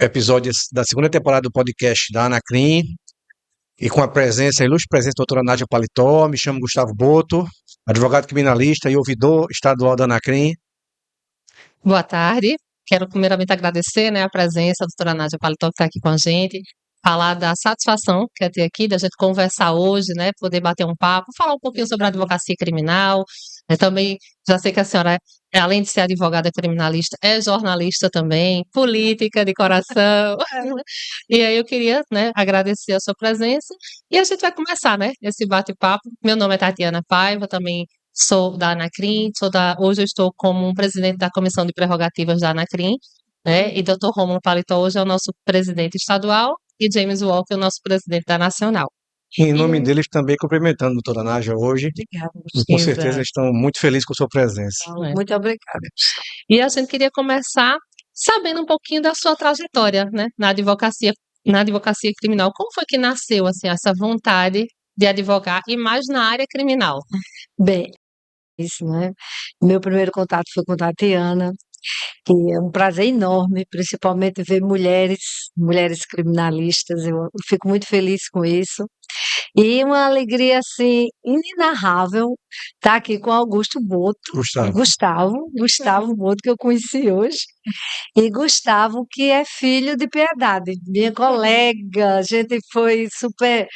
episódios da segunda temporada do podcast da Anacrim, e com a ilustre presença da doutora Nádia Paletó. Me chamo Gustavo Boto, advogado criminalista e ouvidor estadual da Anacrim. Boa tarde. Quero primeiramente agradecer, a presença da doutora Nádia Paletó, que está aqui com a gente, falar da satisfação que é ter aqui, da gente conversar hoje, poder bater um papo, falar um pouquinho sobre a advocacia criminal. Também já sei que a senhora, além de ser advogada criminalista, é jornalista também, política de coração. E aí eu queria, agradecer a sua presença e a gente vai começar, esse bate-papo. Meu nome é Tatiana Paiva, também sou da Anacrim, hoje eu estou como presidente da Comissão de Prerrogativas da Anacrim, e Dr. Rômulo Paletó hoje é o nosso presidente estadual e James Walker, o nosso presidente da Nacional. Em nome deles também cumprimentando a doutora Nádia hoje. Obrigada. E com certeza estão muito felizes com a sua presença. Muito obrigada. E a gente queria começar sabendo um pouquinho da sua trajetória, na advocacia criminal. Como foi que nasceu assim essa vontade de advogar e mais na área criminal? Bem, isso, Meu primeiro contato foi com Tatiana, e é um prazer enorme, principalmente ver mulheres criminalistas. Eu fico muito feliz com isso. E uma alegria, assim, inenarrável estar aqui com Augusto Boto, Gustavo Boto, que eu conheci hoje, e Gustavo, que é filho de Piedade, minha colega. A gente foi super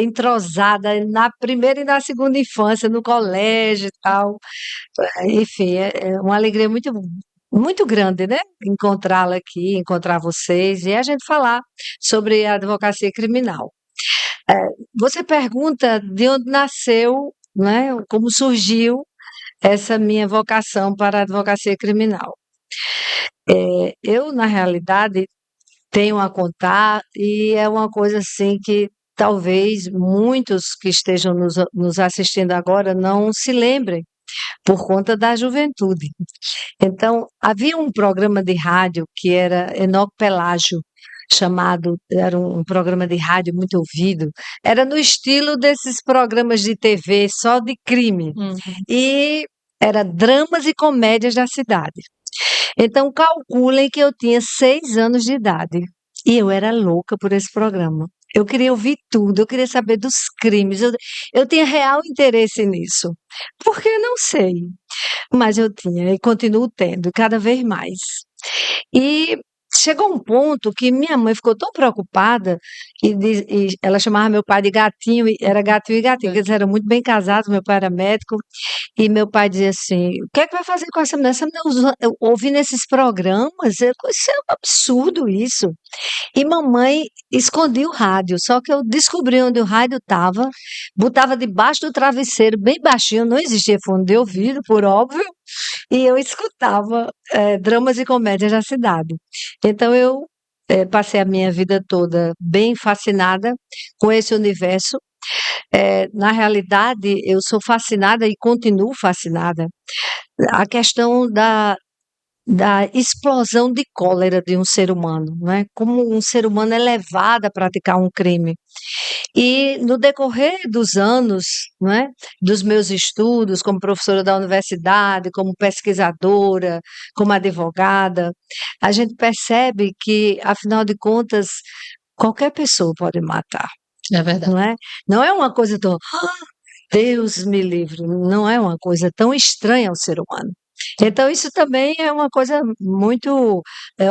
entrosada na primeira e na segunda infância, no colégio e tal. Enfim, é uma alegria muito grande, encontrá-la aqui, encontrar vocês e a gente falar sobre a advocacia criminal. Você pergunta de onde nasceu, como surgiu essa minha vocação para a advocacia criminal. Eu, na realidade, tenho a contar, e é uma coisa assim que talvez muitos que estejam nos assistindo agora não se lembrem, por conta da juventude. Então, havia um programa de rádio que era Enoque Pelágio, era um programa de rádio muito ouvido, era no estilo desses programas de TV só de crime, e era dramas e comédias da cidade. Então, calculem que eu tinha 6 anos de idade, e eu era louca por esse programa. Eu queria ouvir tudo, eu queria saber dos crimes, eu tinha real interesse nisso. Por que não sei? Mas eu tinha e continuo tendo, cada vez mais. E chegou um ponto que minha mãe ficou tão preocupada e ela chamava meu pai de gatinho, e era gatinho e gatinha, eles eram muito bem casados, meu pai era médico, e meu pai dizia assim: o que é que vai fazer com essa mulher? Essa mulher ouvindo esses programas, isso é um absurdo isso. E mamãe escondia o rádio, só que eu descobri onde o rádio estava, botava debaixo do travesseiro, bem baixinho, não existia fone de ouvido, por óbvio, e eu escutava dramas e comédias da cidade. Então eu passei a minha vida toda bem fascinada com esse universo. Na realidade, eu sou fascinada e continuo fascinada. A questão da explosão de cólera de um ser humano, como um ser humano é levado a praticar um crime. E no decorrer dos anos, dos meus estudos como professora da universidade, como pesquisadora, como advogada, a gente percebe que, afinal de contas, qualquer pessoa pode matar. É verdade. Não é uma coisa tão... Deus me livre, não é uma coisa tão estranha ao ser humano. Então, isso também é uma coisa muito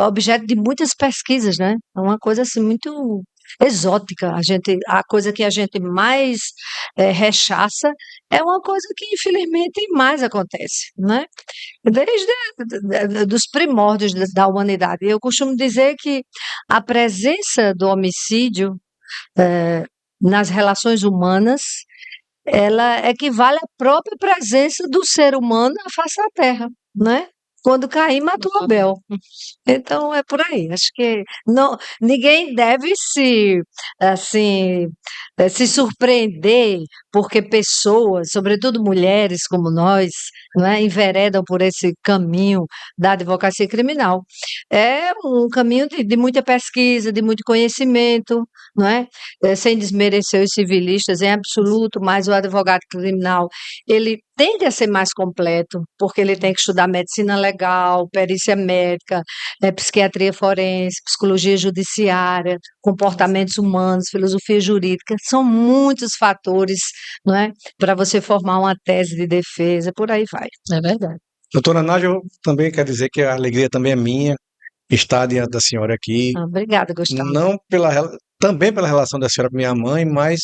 objeto de muitas pesquisas, É uma coisa assim muito exótica. A coisa que a gente mais rechaça é uma coisa que, infelizmente, mais acontece, Desde dos primórdios da humanidade. Eu costumo dizer que a presença do homicídio nas relações humanas, ela equivale à própria presença do ser humano na face da Terra, Quando Caim matou Abel. Então é por aí. Acho que ninguém deve se surpreender porque pessoas, sobretudo mulheres como nós, não é, enveredam por esse caminho da advocacia criminal. É um caminho de muita pesquisa, de muito conhecimento, não é? Sem desmerecer os civilistas em absoluto, mas o advogado criminal, ele tende a ser mais completo, porque ele tem que estudar medicina legal, perícia médica, psiquiatria forense, psicologia judiciária, comportamentos humanos, filosofia jurídica, são muitos fatores, não é, para você formar uma tese de defesa, por aí vai. É verdade. Doutora Nádia, eu também quero dizer que a alegria também é minha estar diante da senhora aqui, Obrigada, Gustavo. não também pela relação da senhora com minha mãe, mas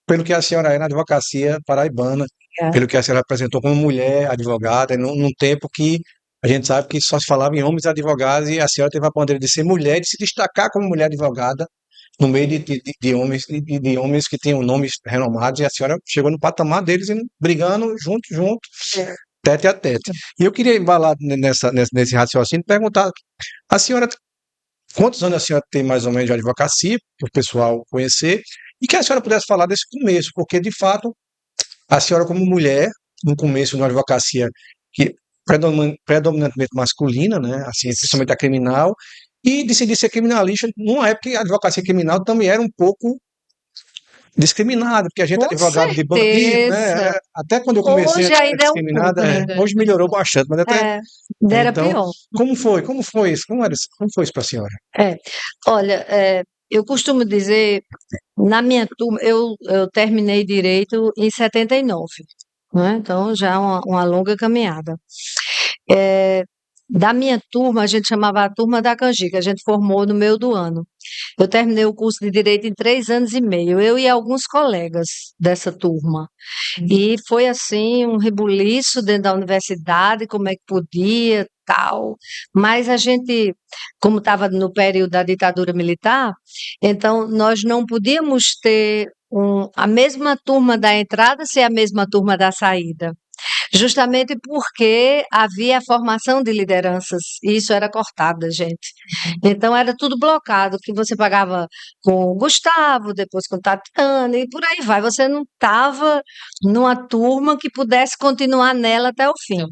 pelo que a senhora é na advocacia paraibana, É. pelo que a senhora apresentou como mulher advogada, num tempo que a gente sabe que só se falava em homens advogados e a senhora teve a bandeira de ser mulher, de se destacar como mulher advogada no meio de homens que tinham nomes renomados, e a senhora chegou no patamar deles e brigando junto, tete a tete. E eu queria embalar nesse raciocínio e perguntar, a senhora, quantos anos a senhora tem mais ou menos de advocacia, para o pessoal conhecer, e que a senhora pudesse falar desse começo, porque de fato, a senhora como mulher, no começo de uma advocacia que predominantemente masculina, né, assim, principalmente a criminal, e decidir ser criminalista numa época que a advocacia criminal também era um pouco discriminada, porque a gente é Com advogado de bandido, né? certeza. Quaté quando eu comecei Hoje era ainda é um discriminada, pouco. hoje melhorou bastante, mas até Era então, pior. como foi? Como foi isso? Como foi isso para a senhora? Olha, eu costumo dizer, na minha turma, eu terminei direito em 79, né? Então já é uma longa caminhada. É, da minha turma, a gente chamava a turma da canjica, a gente formou no meio do ano. Eu terminei o curso de Direito em 3 anos e meio, eu e alguns colegas dessa turma. E foi assim, um rebuliço dentro da universidade, como é que podia, tal. Mas a gente, como estava no período da ditadura militar, então nós não podíamos ter a mesma turma da entrada ser a mesma turma da saída. Justamente porque havia a formação de lideranças, e isso era cortado, gente. Então era tudo blocado, que você pagava com o Gustavo, depois com Tatiana, e por aí vai. Você não estava numa turma que pudesse continuar nela até o fim.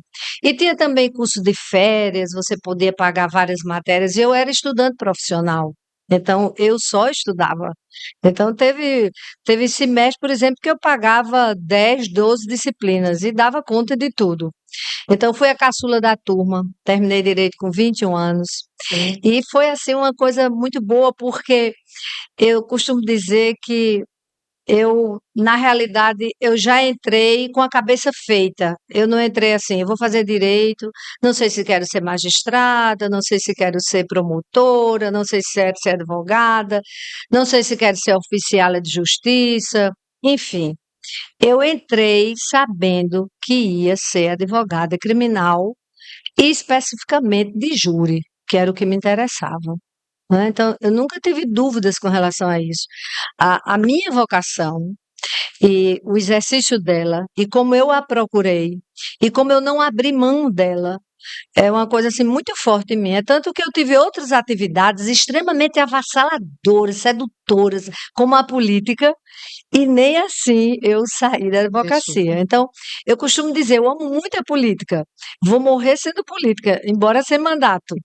E tinha também curso de férias, você podia pagar várias matérias, e eu era estudante profissional. Então, eu só estudava. Então, teve semestre, por exemplo, que eu pagava 10, 12 disciplinas e dava conta de tudo. Então, fui a caçula da turma, terminei direito com 21 anos. E foi, assim, uma coisa muito boa, porque eu costumo dizer que na realidade, eu já entrei com a cabeça feita. Eu não entrei assim, eu vou fazer direito, não sei se quero ser magistrada, não sei se quero ser promotora, não sei se quero ser advogada, não sei se quero ser oficial de justiça, enfim. Eu entrei sabendo que ia ser advogada criminal e especificamente de júri, que era o que me interessava, né? Então, eu nunca tive dúvidas com relação a isso. A minha vocação e o exercício dela, e como eu a procurei, e como eu não abri mão dela, é uma coisa assim muito forte em mim. É tanto que eu tive outras atividades extremamente avassaladoras, sedutoras, como a política, e nem assim eu saí da advocacia. Então, eu costumo dizer, eu amo muito a política, vou morrer sendo política, embora sem mandato.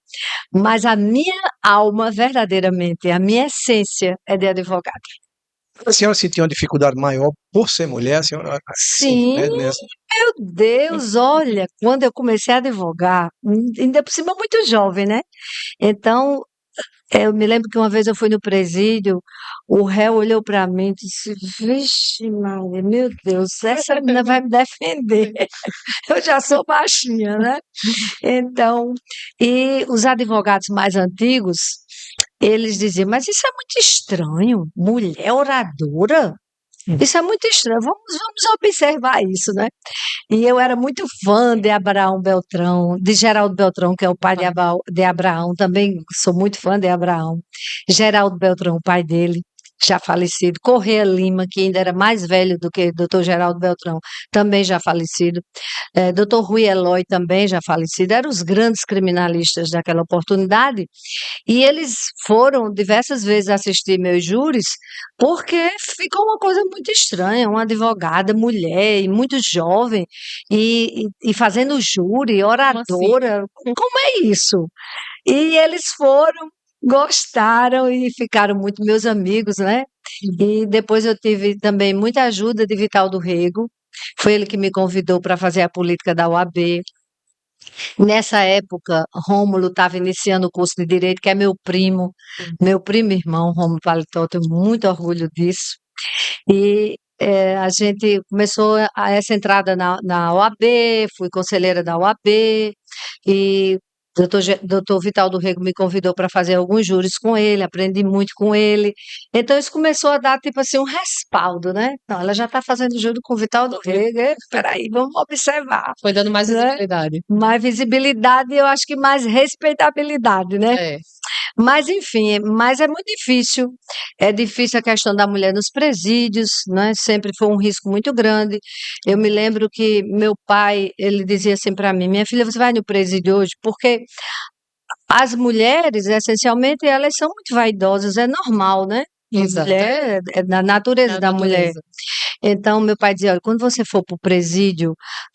Mas a minha alma, verdadeiramente, a minha essência é de advogada. A senhora sentiu uma dificuldade maior por ser mulher, a senhora, assim, Sim, né, meu Deus, olha, quando eu comecei a advogar, ainda por cima muito jovem, né? Então, eu me lembro que uma vez eu fui no presídio, o réu olhou para mim e disse: Vixe, Maria, meu Deus, essa menina vai me defender. Eu já sou baixinha, né? Então, e os advogados mais antigos, eles diziam: Mas isso é muito estranho, mulher oradora? Isso é muito estranho, vamos observar isso, né? E eu era muito fã de Abraão Beltrão, de Geraldo Beltrão, que é o pai de Abraão, também sou muito fã de Abraão. Geraldo Beltrão, o pai dele. já falecido, Corrêa Lima, que ainda era mais velho do que Dr. Geraldo Beltrão, também já falecido, Dr. Rui Eloy também já falecido, eram os grandes criminalistas daquela oportunidade, e eles foram diversas vezes assistir meus júris, porque ficou uma coisa muito estranha, uma advogada mulher, e muito jovem, e fazendo júri, Como assim? oradora, como é isso? E eles foram, gostaram e ficaram muito meus amigos, né? E depois eu tive também muita ajuda de Vital do Rego. Foi ele que me convidou para fazer a política da UAB. Nessa época, Rômulo estava iniciando o curso de Direito, que é meu primo irmão, Rômulo Paletó, tenho muito orgulho disso. E a gente começou essa entrada na OAB, fui conselheira da OAB, e doutor Vital do Rego me convidou para fazer alguns júris com ele, aprendi muito com ele. Então, isso começou a dar, tipo assim, um respaldo, né? Não, ela já está fazendo júri com o Vital do Rego, espera aí, vamos observar, Foi dando mais né? visibilidade. Mais visibilidade e eu acho que mais respeitabilidade, né? É. Mas, enfim, mas é muito difícil. É difícil a questão da mulher nos presídios, né? Sempre foi um risco muito grande. Eu me lembro que meu pai, ele dizia assim para mim, minha filha, você vai no presídio hoje? Porque as mulheres, essencialmente, elas são muito vaidosas, é normal, né? A Exato. mulher, é da natureza É a da mulher. natureza. Então, meu pai dizia, olha, quando você for para o presídio,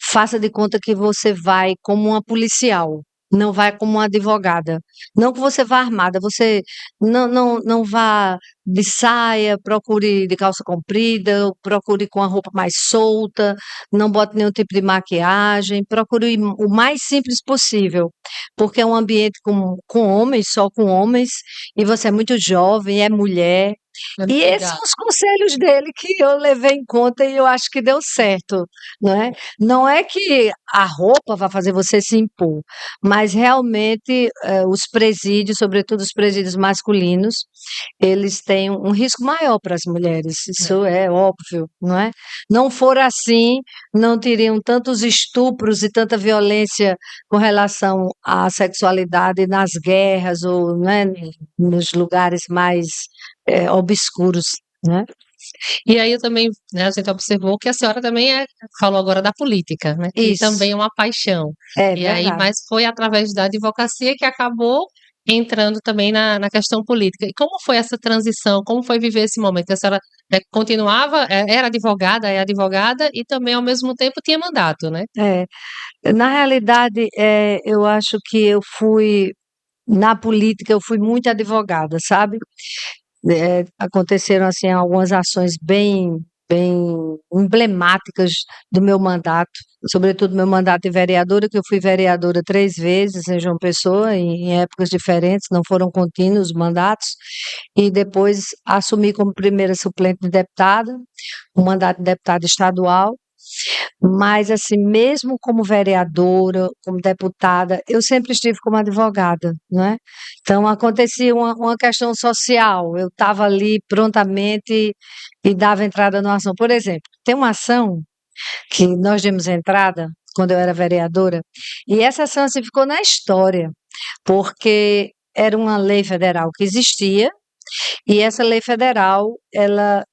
faça de conta que você vai como uma policial, não vai como uma advogada. Não que você vá armada, você não vá de saia, procure de calça comprida, procure com a roupa mais solta, não bote nenhum tipo de maquiagem, procure ir o mais simples possível, porque é um ambiente com homens, só com homens, e você é muito jovem, é mulher, e esses são Obrigada. os conselhos dele que eu levei em conta e eu acho que deu certo, não é? Não é que a roupa vai fazer você se impor, mas realmente os presídios, sobretudo os presídios masculinos, eles têm um risco maior para as mulheres, isso é óbvio, não é? Não for assim, não teriam tantos estupros e tanta violência com relação à sexualidade nas guerras ou, né, nos lugares mais obscuros, né? E aí eu também, né, a gente observou que a senhora também falou agora da política, né? Que Isso, também é uma paixão. é E aí, verdade. mas foi através da advocacia que acabou entrando também na questão política. E como foi essa transição? Como foi viver esse momento? A senhora continuava, era advogada, é advogada e também ao mesmo tempo tinha mandato, né? É. Na realidade, eu acho que na política, eu fui muito advogada, sabe? Aconteceram assim algumas ações bem emblemáticas do meu mandato, sobretudo meu mandato de vereadora, que eu fui vereadora 3 vezes em João Pessoa, em épocas diferentes, não foram contínuos os mandatos, e depois assumi como primeira suplente de deputada, o mandato de deputada estadual. Mas, assim, mesmo como vereadora, como deputada, eu sempre estive como advogada, né? Então, acontecia uma questão social, eu estava ali prontamente e dava entrada numa ação. Por exemplo, tem uma ação que nós demos entrada quando eu era vereadora, e essa ação assim, ficou na história, porque era uma lei federal que existia, e essa lei federal, ela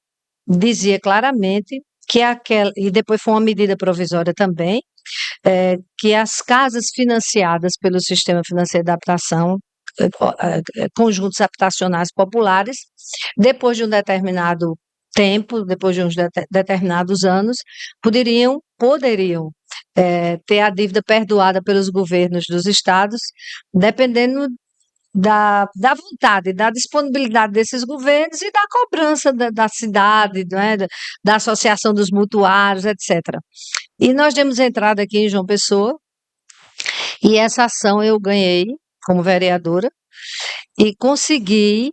dizia claramente que e depois foi uma medida provisória também, que as casas financiadas pelo Sistema Financeiro de Habitação, conjuntos habitacionais populares, depois de um determinado tempo, depois de uns determinados anos, poderiam ter a dívida perdoada pelos governos dos estados, dependendo da vontade, da disponibilidade desses governos e da cobrança da cidade, né, da associação dos mutuários, etc. E nós demos entrada aqui em João Pessoa, e essa ação eu ganhei como vereadora e consegui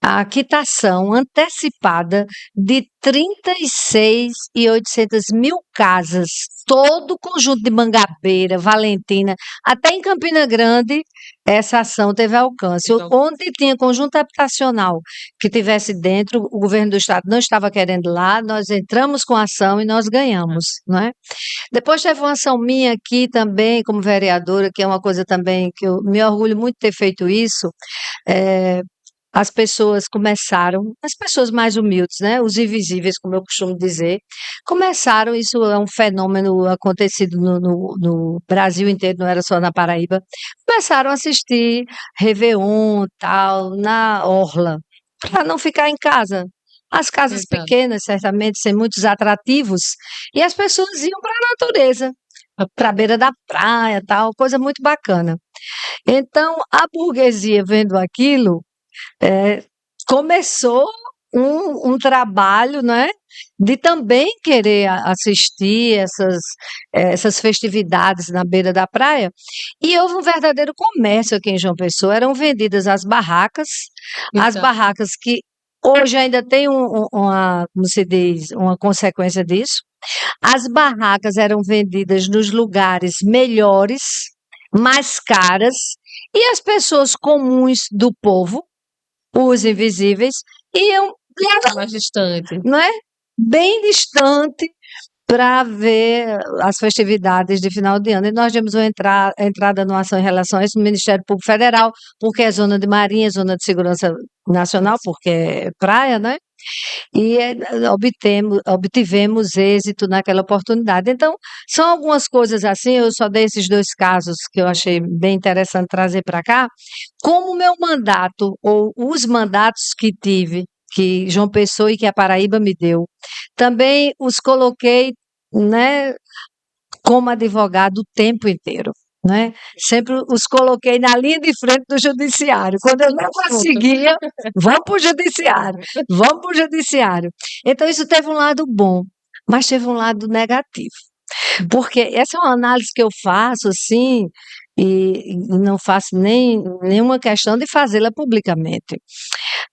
a quitação antecipada de 36.800.000 casas, todo o conjunto de Mangabeira, Valentina, até em Campina Grande, essa ação teve alcance. Então, Onde tinha conjunto habitacional que tivesse dentro, o governo do estado não estava querendo lá, nós entramos com a ação e nós ganhamos, não é? Depois teve uma ação minha aqui também, como vereadora, que é uma coisa também que eu me orgulho muito de ter feito isso, as pessoas começaram, as pessoas mais humildes, né, os invisíveis, como eu costumo dizer, começaram, isso é um fenômeno acontecido no Brasil inteiro, não era só na Paraíba, começaram a assistir Réveillon, tal, na orla, para não ficar em casa. As casas Exato. pequenas, certamente, sem muitos atrativos, e as pessoas iam para a natureza, para a beira da praia, tal, coisa muito bacana. Então, a burguesia vendo aquilo, eh, começou um trabalho, né, de também querer assistir essas festividades na beira da praia, e houve um verdadeiro comércio aqui em João Pessoa, eram vendidas as Então, barracas que hoje ainda tem como se diz, uma consequência disso, as barracas eram vendidas nos lugares melhores, mais caras, e as pessoas comuns do povo, os invisíveis, iam, mais distante. não é? Bem distante para ver as festividades de final de ano. E nós demos uma entrada numa ação em relação a isso no Ministério Público Federal, porque é zona de marinha, zona de segurança nacional, porque é praia, né? E obtivemos êxito naquela oportunidade. Então, são algumas coisas assim, eu só dei esses dois casos que eu achei bem interessante trazer para cá, como o meu mandato, ou os mandatos que tive, que João Pessoa e que a Paraíba me deu, também os coloquei, né, como advogado o tempo inteiro. Né? Sempre os coloquei na linha de frente do judiciário. Quando eu não conseguia, vamos para o judiciário, vamos para o judiciário. Então, isso teve um lado bom, mas teve um lado negativo. Porque essa é uma análise que eu faço, assim, e não faço nenhuma questão de fazê-la publicamente.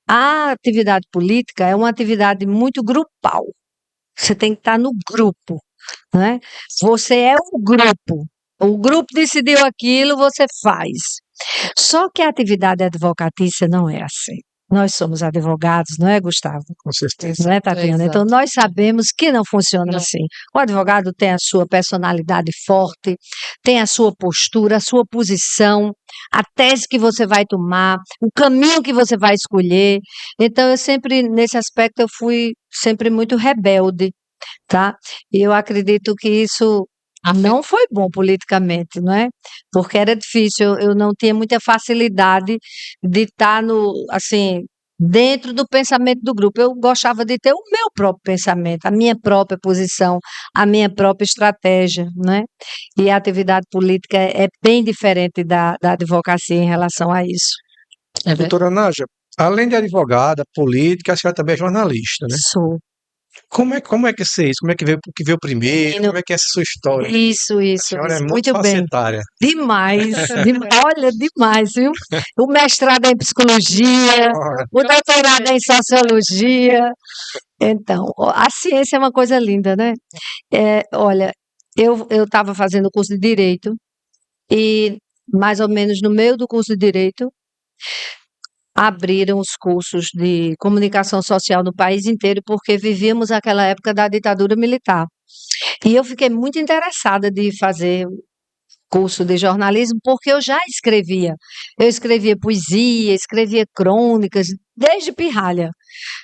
A atividade política é uma atividade muito grupal. Você tem que estar no grupo, né? Você é o grupo. O grupo decidiu aquilo, você faz. Só que a atividade advocatícia não é assim. Nós somos advogados, não é, Gustavo? Com certeza. Não é, Tatiana? Então, Exato. nós sabemos que não funciona Não. assim. O advogado tem a sua personalidade forte, tem a sua postura, a sua posição, a tese que você vai tomar, o caminho que você vai escolher. Então, eu sempre, nesse aspecto, eu fui sempre muito rebelde, tá? E eu acredito que isso não foi bom politicamente, não é? Porque era difícil, eu não tinha muita facilidade de estar assim, dentro do pensamento do grupo. Eu gostava de ter o meu próprio pensamento, a minha própria posição, a minha própria estratégia, né? E a atividade política é bem diferente da advocacia em relação a isso. É verdade. Doutora Nádia, além de advogada, política, a senhora também é jornalista, né? Sou. Como é que é isso? Como é que veio primeiro? Menino, Como é que é essa sua história? Isso, A isso, senhora é isso. muito Muito bem. facetária. Demais, olha, demais, viu? O mestrado é em psicologia, Ora, o doutorado é em sociologia. Então, a ciência é uma coisa linda, né? Olha, eu estava fazendo o curso de Direito e, mais ou menos no meio do curso de Direito, abriram os cursos de comunicação social no país inteiro, porque vivíamos aquela época da ditadura militar. E eu fiquei muito interessada de fazer curso de jornalismo, porque eu já escrevia. Eu escrevia poesia, escrevia crônicas, desde pirralha.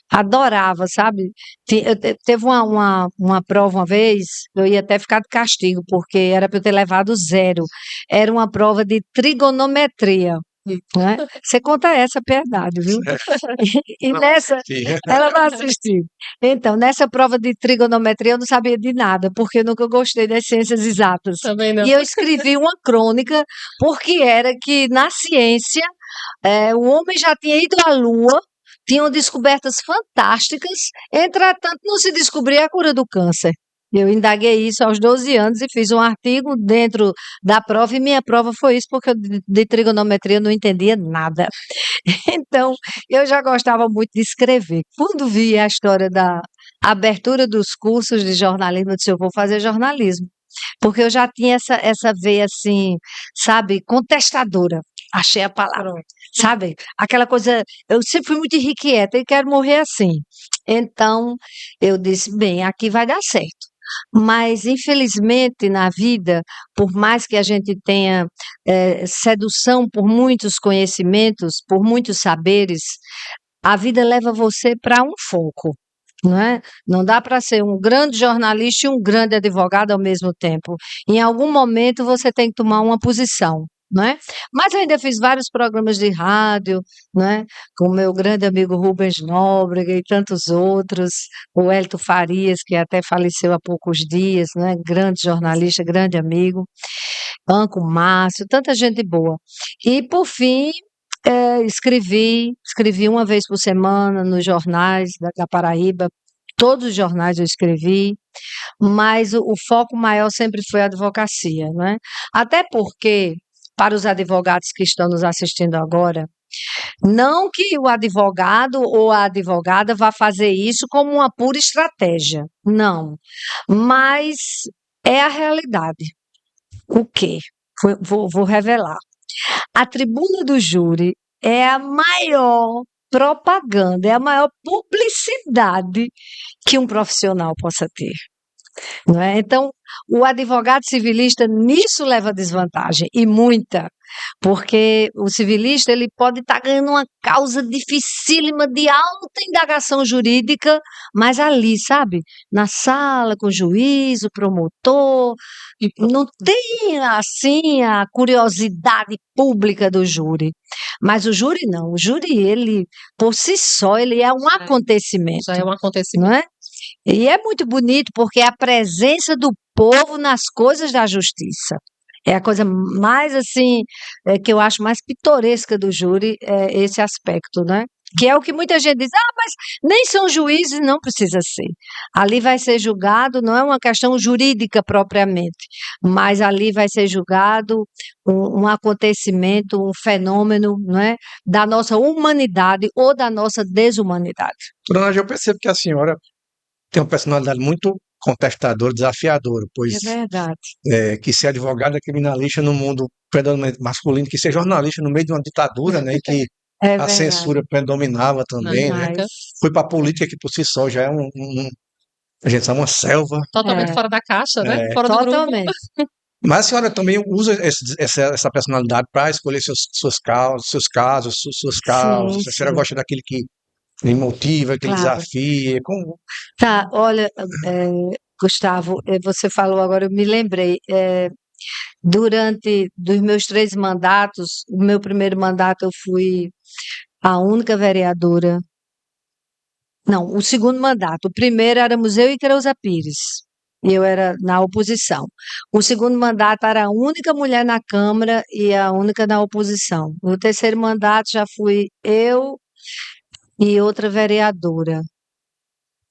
Adorava, sabe? Teve uma prova uma vez, eu ia até ficar de castigo, porque era para eu ter levado zero. Era uma prova de trigonometria. Né? Você conta essa piedade, viu? E não nessa, assisti. ela não assistiu. Então, nessa prova de trigonometria, eu não sabia de nada, porque eu nunca gostei das ciências exatas. Também não. E eu escrevi uma crônica, porque era que na ciência, o homem já tinha ido à Lua, tinham descobertas fantásticas, entretanto, não se descobria a cura do câncer. Eu indaguei isso aos 12 anos e fiz um artigo dentro da prova, e minha prova foi isso, porque eu de trigonometria não entendia nada. Então, eu já gostava muito de escrever. Quando vi a história da abertura dos cursos de jornalismo, eu disse, eu vou fazer jornalismo. Porque eu já tinha essa veia assim, sabe, contestadora. Achei a palavra, sabe? Aquela coisa, eu sempre fui muito irrequieta e quero morrer assim. Então, eu disse, bem, aqui vai dar certo. Mas, infelizmente, na vida, por mais que a gente tenha sedução por muitos conhecimentos, por muitos saberes, a vida leva você para um foco. Não é? Não dá para ser um grande jornalista e um grande advogado ao mesmo tempo. Em algum momento você tem que tomar uma posição, não é? Mas eu ainda fiz vários programas de rádio, não é? Com o meu grande amigo Rubens Nóbrega e tantos outros, o Hélito Farias, que até faleceu há poucos dias, não é? Grande jornalista, grande amigo, Anco Márcio, tanta gente boa. E por fim, escrevi uma vez por semana nos jornais da Paraíba, todos os jornais eu escrevi, mas o foco maior sempre foi a advocacia, né? Até porque, para os advogados que estão nos assistindo agora, não que o advogado ou a advogada vá fazer isso como uma pura estratégia, não, mas é a realidade. O quê? Vou revelar. A tribuna do júri é a maior propaganda, é a maior publicidade que um profissional possa ter. Não é? Então, o advogado civilista nisso leva desvantagem, e muita, porque o civilista ele pode estar ganhando uma causa dificílima de alta indagação jurídica, mas ali, sabe, na sala com o juiz, o promotor, não tem assim a curiosidade pública do júri. Mas o júri não, o júri ele por si só ele é um acontecimento, Já é um não acontecimento. é? E é muito bonito porque é a presença do povo nas coisas da justiça. É a coisa mais assim, que eu acho mais pitoresca do júri, é esse aspecto, né? Que é o que muita gente diz, mas nem são juízes, não precisa ser. Ali vai ser julgado, não é uma questão jurídica propriamente, mas ali vai ser julgado um acontecimento, um fenômeno, não é? Da nossa humanidade ou da nossa desumanidade. Dona Nádia, eu percebo que a senhora tem uma personalidade muito contestadora, desafiadora, pois É verdade. que ser advogado é criminalista no mundo predominante masculino, que ser jornalista no meio de uma ditadura, né, e que É a verdade. censura predominava também, né? Mas, Foi para a política que por si só já é a gente sabe, uma selva. Totalmente É. fora da caixa, né? Fora do grupo. Totalmente. Mas a senhora também usa essa personalidade para escolher suas causas, suas causas. Sim, A senhora sim. gosta daquele que lhe motiva, que lhe Claro. desafia. Como... Tá, olha, Gustavo, você falou agora, eu me lembrei. Durante dos meus 3 mandatos, o meu primeiro mandato eu fui a única vereadora. Não, o segundo mandato. O primeiro éramos eu e Creuza Pires. E eu era na oposição. O segundo mandato era a única mulher na Câmara e a única na oposição. No terceiro mandato já fui eu e outra vereadora.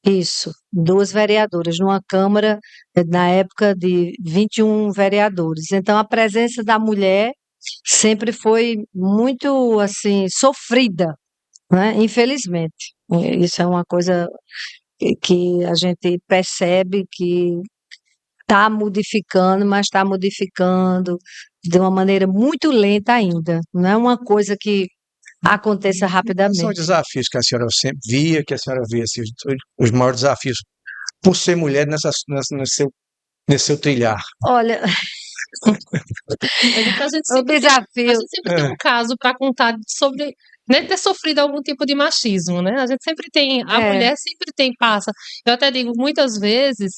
Isso, 2 vereadoras, numa Câmara, na época de 21 vereadores. Então, a presença da mulher sempre foi muito, assim, sofrida, né? Infelizmente. Isso é uma coisa que a gente percebe que está modificando, mas está modificando de uma maneira muito lenta ainda. Não é uma coisa que aconteça Quais são os rapidamente. desafios que a senhora sempre via, que a senhora via, assim, os maiores desafios por ser mulher nesse seu trilhar? Olha, É porque a gente o sempre tem, a desafio. gente sempre tem um caso para contar sobre, né, ter sofrido algum tipo de machismo, né? A gente sempre tem, a É, mulher sempre tem, passa. Eu até digo, muitas vezes,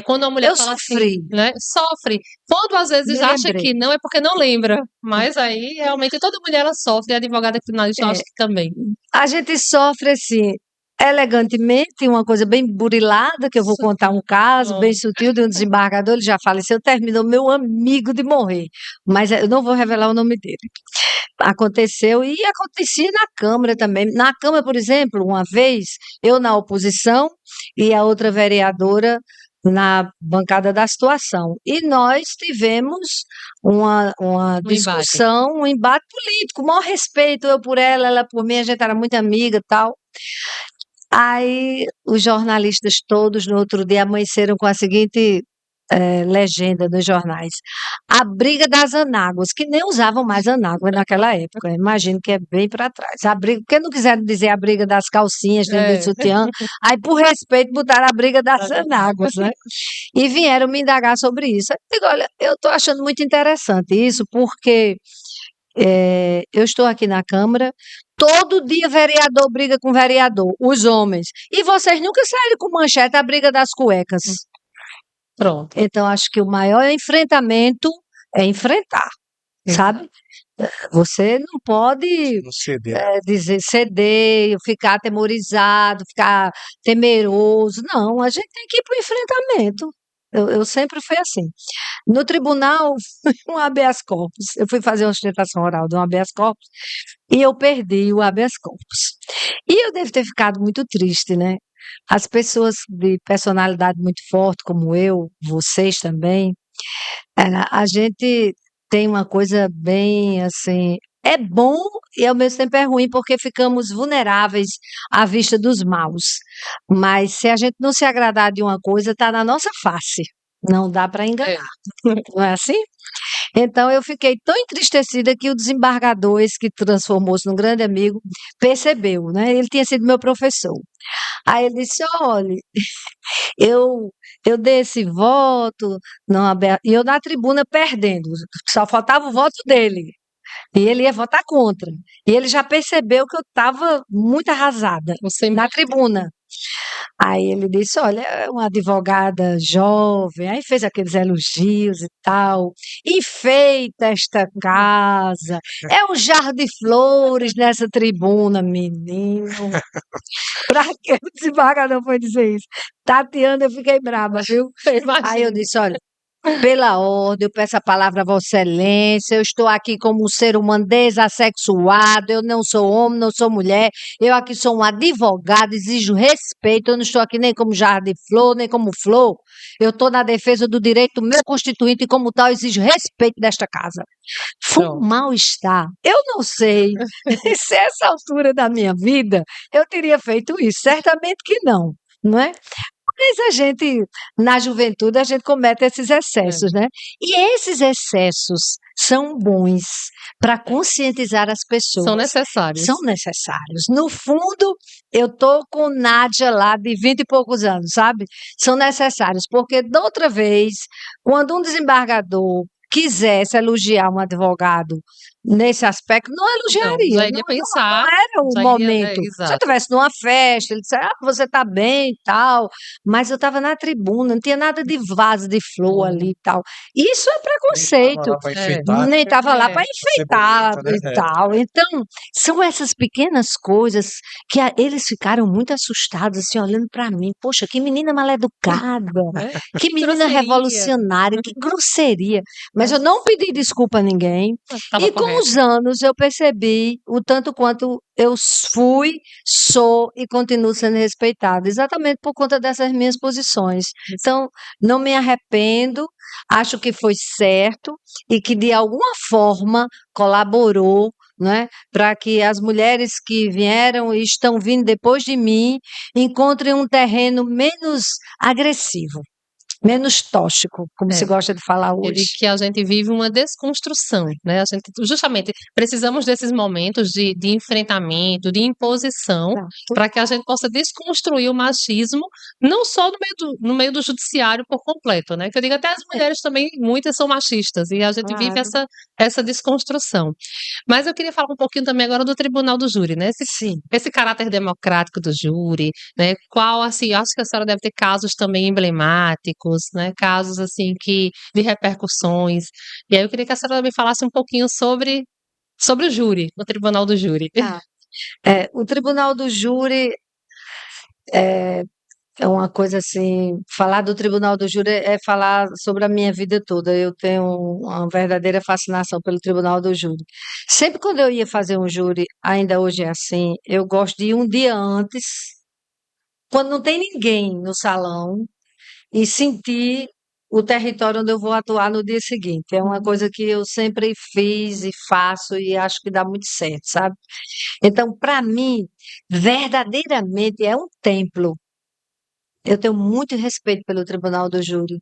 quando a mulher eu fala assim, sofri, né, sofre. Quando às vezes me acha lembrei. que não, é porque não lembra. Mas aí, realmente, toda mulher ela sofre, e a advogada criminalista eu acho É, que também. a gente sofre assim, elegantemente, uma coisa bem burilada, que eu vou contar um caso bem Pronto. sutil de um desembargador, ele já faleceu, terminou, meu amigo de morrer, mas eu não vou revelar o nome dele. Aconteceu e acontecia na Câmara também. Na Câmara, por exemplo, uma vez, eu na oposição e a outra vereadora na bancada da situação. E nós tivemos uma Um embate. discussão, um embate político, o maior respeito, eu por ela por mim, a gente era muito amiga e tal. Aí os jornalistas todos no outro dia amanheceram com a seguinte legenda nos jornais. A briga das anáguas, que nem usavam mais anágua naquela época. Imagino que é bem para trás. A briga, porque não quiseram dizer a briga das calcinhas dentro do sutiã, aí por respeito botaram a briga das anáguas, né? E vieram me indagar sobre isso. Eu digo, olha, eu estou achando muito interessante isso, porque eu estou aqui na Câmara, todo dia vereador briga com vereador, os homens. E vocês nunca saíram com manchete a briga das cuecas. Pronto. Então, acho que o maior enfrentamento é enfrentar, sabe? Você não pode No CD. dizer ceder, ficar atemorizado, ficar temeroso. Não, a gente tem que ir para o enfrentamento. Eu sempre fui assim. No tribunal, um habeas corpus. Eu fui fazer uma ostentação oral de um habeas corpus e eu perdi o habeas corpus. E eu devo ter ficado muito triste, né? As pessoas de personalidade muito forte, como eu, vocês também, a gente tem uma coisa bem assim. É bom e ao mesmo tempo é ruim, porque ficamos vulneráveis à vista dos maus. Mas se a gente não se agradar de uma coisa, está na nossa face. Não dá para enganar, não é assim? Então eu fiquei tão entristecida que o desembargador, esse que transformou-se num grande amigo, percebeu, né? Ele tinha sido meu professor. Aí ele disse: olha, eu, eu dei esse voto, não, e eu na tribuna perdendo, só faltava o voto dele. E ele ia votar contra. E ele já percebeu que eu estava muito arrasada Você na tribuna. Aí ele disse: olha, é uma advogada jovem, aí fez aqueles elogios e tal, enfeita esta casa, é um jarro de flores nessa tribuna, menino. Pra que o desembargador foi dizer isso? Tatiana, eu fiquei brava, viu? Aí eu imagina. disse: olha, pela ordem, eu peço a palavra a Vossa Excelência. Eu estou aqui como um ser humano desassexuado. Eu não sou homem, não sou mulher. Eu aqui sou um advogado, exijo respeito. Eu não estou aqui nem como jarro de flor, nem como flor. Eu estou na defesa do direito do meu constituinte e, como tal, exijo respeito desta casa. Foi um Pronto. mal-estar. Eu não sei se a essa altura da minha vida eu teria feito isso. Certamente que não, não é? Mas a gente, na juventude, a gente comete esses excessos, né? E esses excessos são bons para conscientizar as São pessoas. necessários. São necessários. No fundo, eu tô com Nádia lá de 20 e poucos anos, sabe? São necessários, porque da outra vez, quando um desembargador quisesse elogiar um advogado nesse aspecto, não Não, elogiaria, já não, iria não pensar, era o já iria, momento. Se eu exato. estivesse numa festa, ele disse: ah, você está bem e tal, mas eu estava na tribuna, não tinha nada de vaso de flor ali e tal. Isso é Nem tava preconceito. lá para enfeitar, Nem estava lá É. para pra ser enfeitar bonito, né? e tal. Então, são essas pequenas coisas que eles ficaram muito assustados, assim, olhando para mim. Poxa, que menina maleducada, que menina Grosseria. revolucionária, que grosseria. Mas eu não pedi desculpa a ninguém. Estava E com correto. os anos eu percebi o tanto quanto eu fui, sou e continuo sendo respeitada, exatamente por conta dessas minhas posições. Então, não me arrependo, acho que foi certo e que de alguma forma colaborou, né, para que as mulheres que vieram e estão vindo depois de mim encontrem um terreno menos agressivo, menos tóxico, como se É. gosta de falar Eu digo hoje. que a gente vive uma desconstrução, né? A gente, justamente, precisamos desses momentos de enfrentamento, de imposição, Tá. para que a gente possa desconstruir o machismo, não só no meio do judiciário por completo, né? Que eu digo, até as mulheres também, muitas são machistas, e a gente vive Claro. essa desconstrução. Mas eu queria falar um pouquinho também agora do Tribunal do Júri, né? Sim. Esse caráter democrático do júri, né? Qual, assim, acho que a senhora deve ter casos também emblemáticos, né? Casos, assim, de repercussões. E aí eu queria que a senhora me falasse um pouquinho sobre o júri, o Tribunal do Júri. Tá. O Tribunal do Júri é uma coisa assim, falar do Tribunal do Júri é falar sobre a minha vida toda. Eu tenho uma verdadeira fascinação pelo Tribunal do Júri. Sempre quando eu ia fazer um júri, ainda hoje é assim, eu gosto de ir um dia antes, quando não tem ninguém no salão, e sentir o território onde eu vou atuar no dia seguinte. É uma coisa que eu sempre fiz e faço e acho que dá muito certo, sabe? Então, para mim, verdadeiramente é um templo. Eu tenho muito respeito pelo Tribunal do Júri,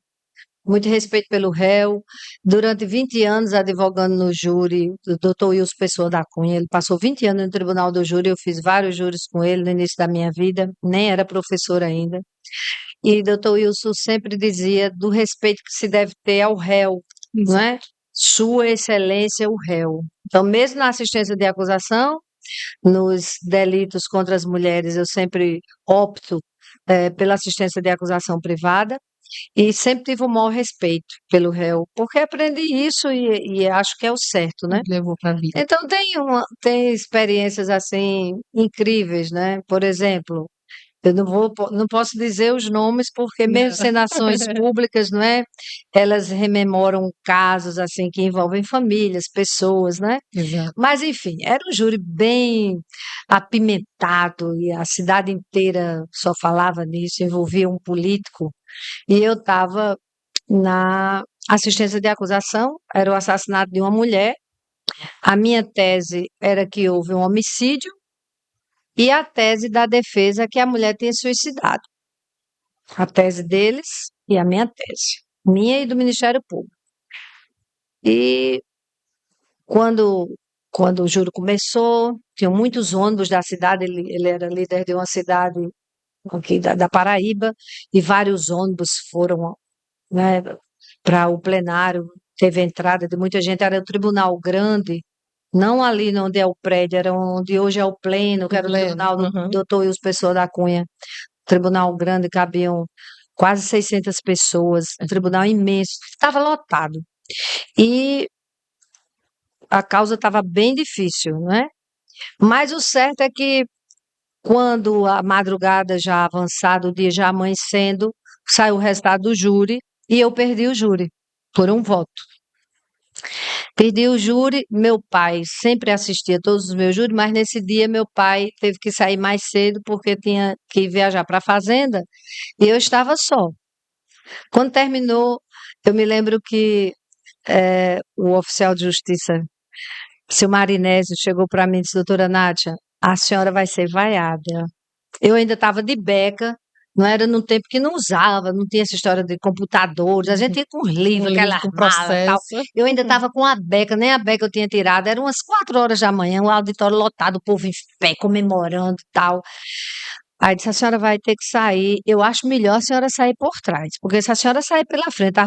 muito respeito pelo réu. Durante 20 anos advogando no júri, o doutor Wilson Pessoa da Cunha, ele passou 20 anos no tribunal do júri, eu fiz vários júris com ele no início da minha vida, nem era professora ainda. E doutor Wilson sempre dizia do respeito que se deve ter ao réu, não é? Sua Excelência, o réu. Então, mesmo na assistência de acusação, nos delitos contra as mulheres, eu sempre opto pela assistência de acusação privada e sempre tive o maior respeito pelo réu, porque aprendi isso e acho que é o certo, né? Levou para a vida. Então, tem experiências assim incríveis, né? Por exemplo, eu não posso dizer os nomes, porque mesmo sendo ações públicas, não é? Elas rememoram casos assim que envolvem famílias, pessoas, né? Exato. Mas, enfim, era um júri bem apimentado e a cidade inteira só falava nisso, envolvia um político. E eu estava na assistência de acusação, era o assassinato de uma mulher. A minha tese era que houve um homicídio e a tese da defesa que a mulher tinha suicidado. A tese deles e a minha tese, minha e do Ministério Público. E quando, quando o júri começou, tinham muitos ônibus da cidade, ele era líder de uma cidade aqui da Paraíba, e vários ônibus foram, né, para o plenário, teve entrada de muita gente, era um tribunal grande, não ali onde é o prédio, era onde hoje é o pleno, que era o tribunal do doutor Wilson Pessoa da Cunha, tribunal grande, cabiam quase 600 pessoas, um tribunal imenso, estava lotado. E a causa estava bem difícil, né? Mas o certo é que quando a madrugada já avançada, o dia já amanhecendo, saiu o resultado do júri e eu perdi o júri por um voto. Perdi o júri, meu pai sempre assistia todos os meus júris, mas nesse dia meu pai teve que sair mais cedo porque tinha que viajar para a fazenda e eu estava só. Quando terminou, eu me lembro que o oficial de justiça, seu Marinésio, chegou para mim e disse: doutora Nádia, a senhora vai ser vaiada. Eu ainda estava de beca, não era num tempo que não usava, não tinha essa história de computadores, a gente ia com livro, aquela com mala e tal. processo. Eu ainda estava com a beca, nem a beca eu tinha tirado, eram umas 4 horas da manhã, o auditório lotado, o povo em pé, comemorando e tal. Aí disse: a senhora vai ter que sair. Eu acho melhor a senhora sair por trás, porque se a senhora sair pela frente,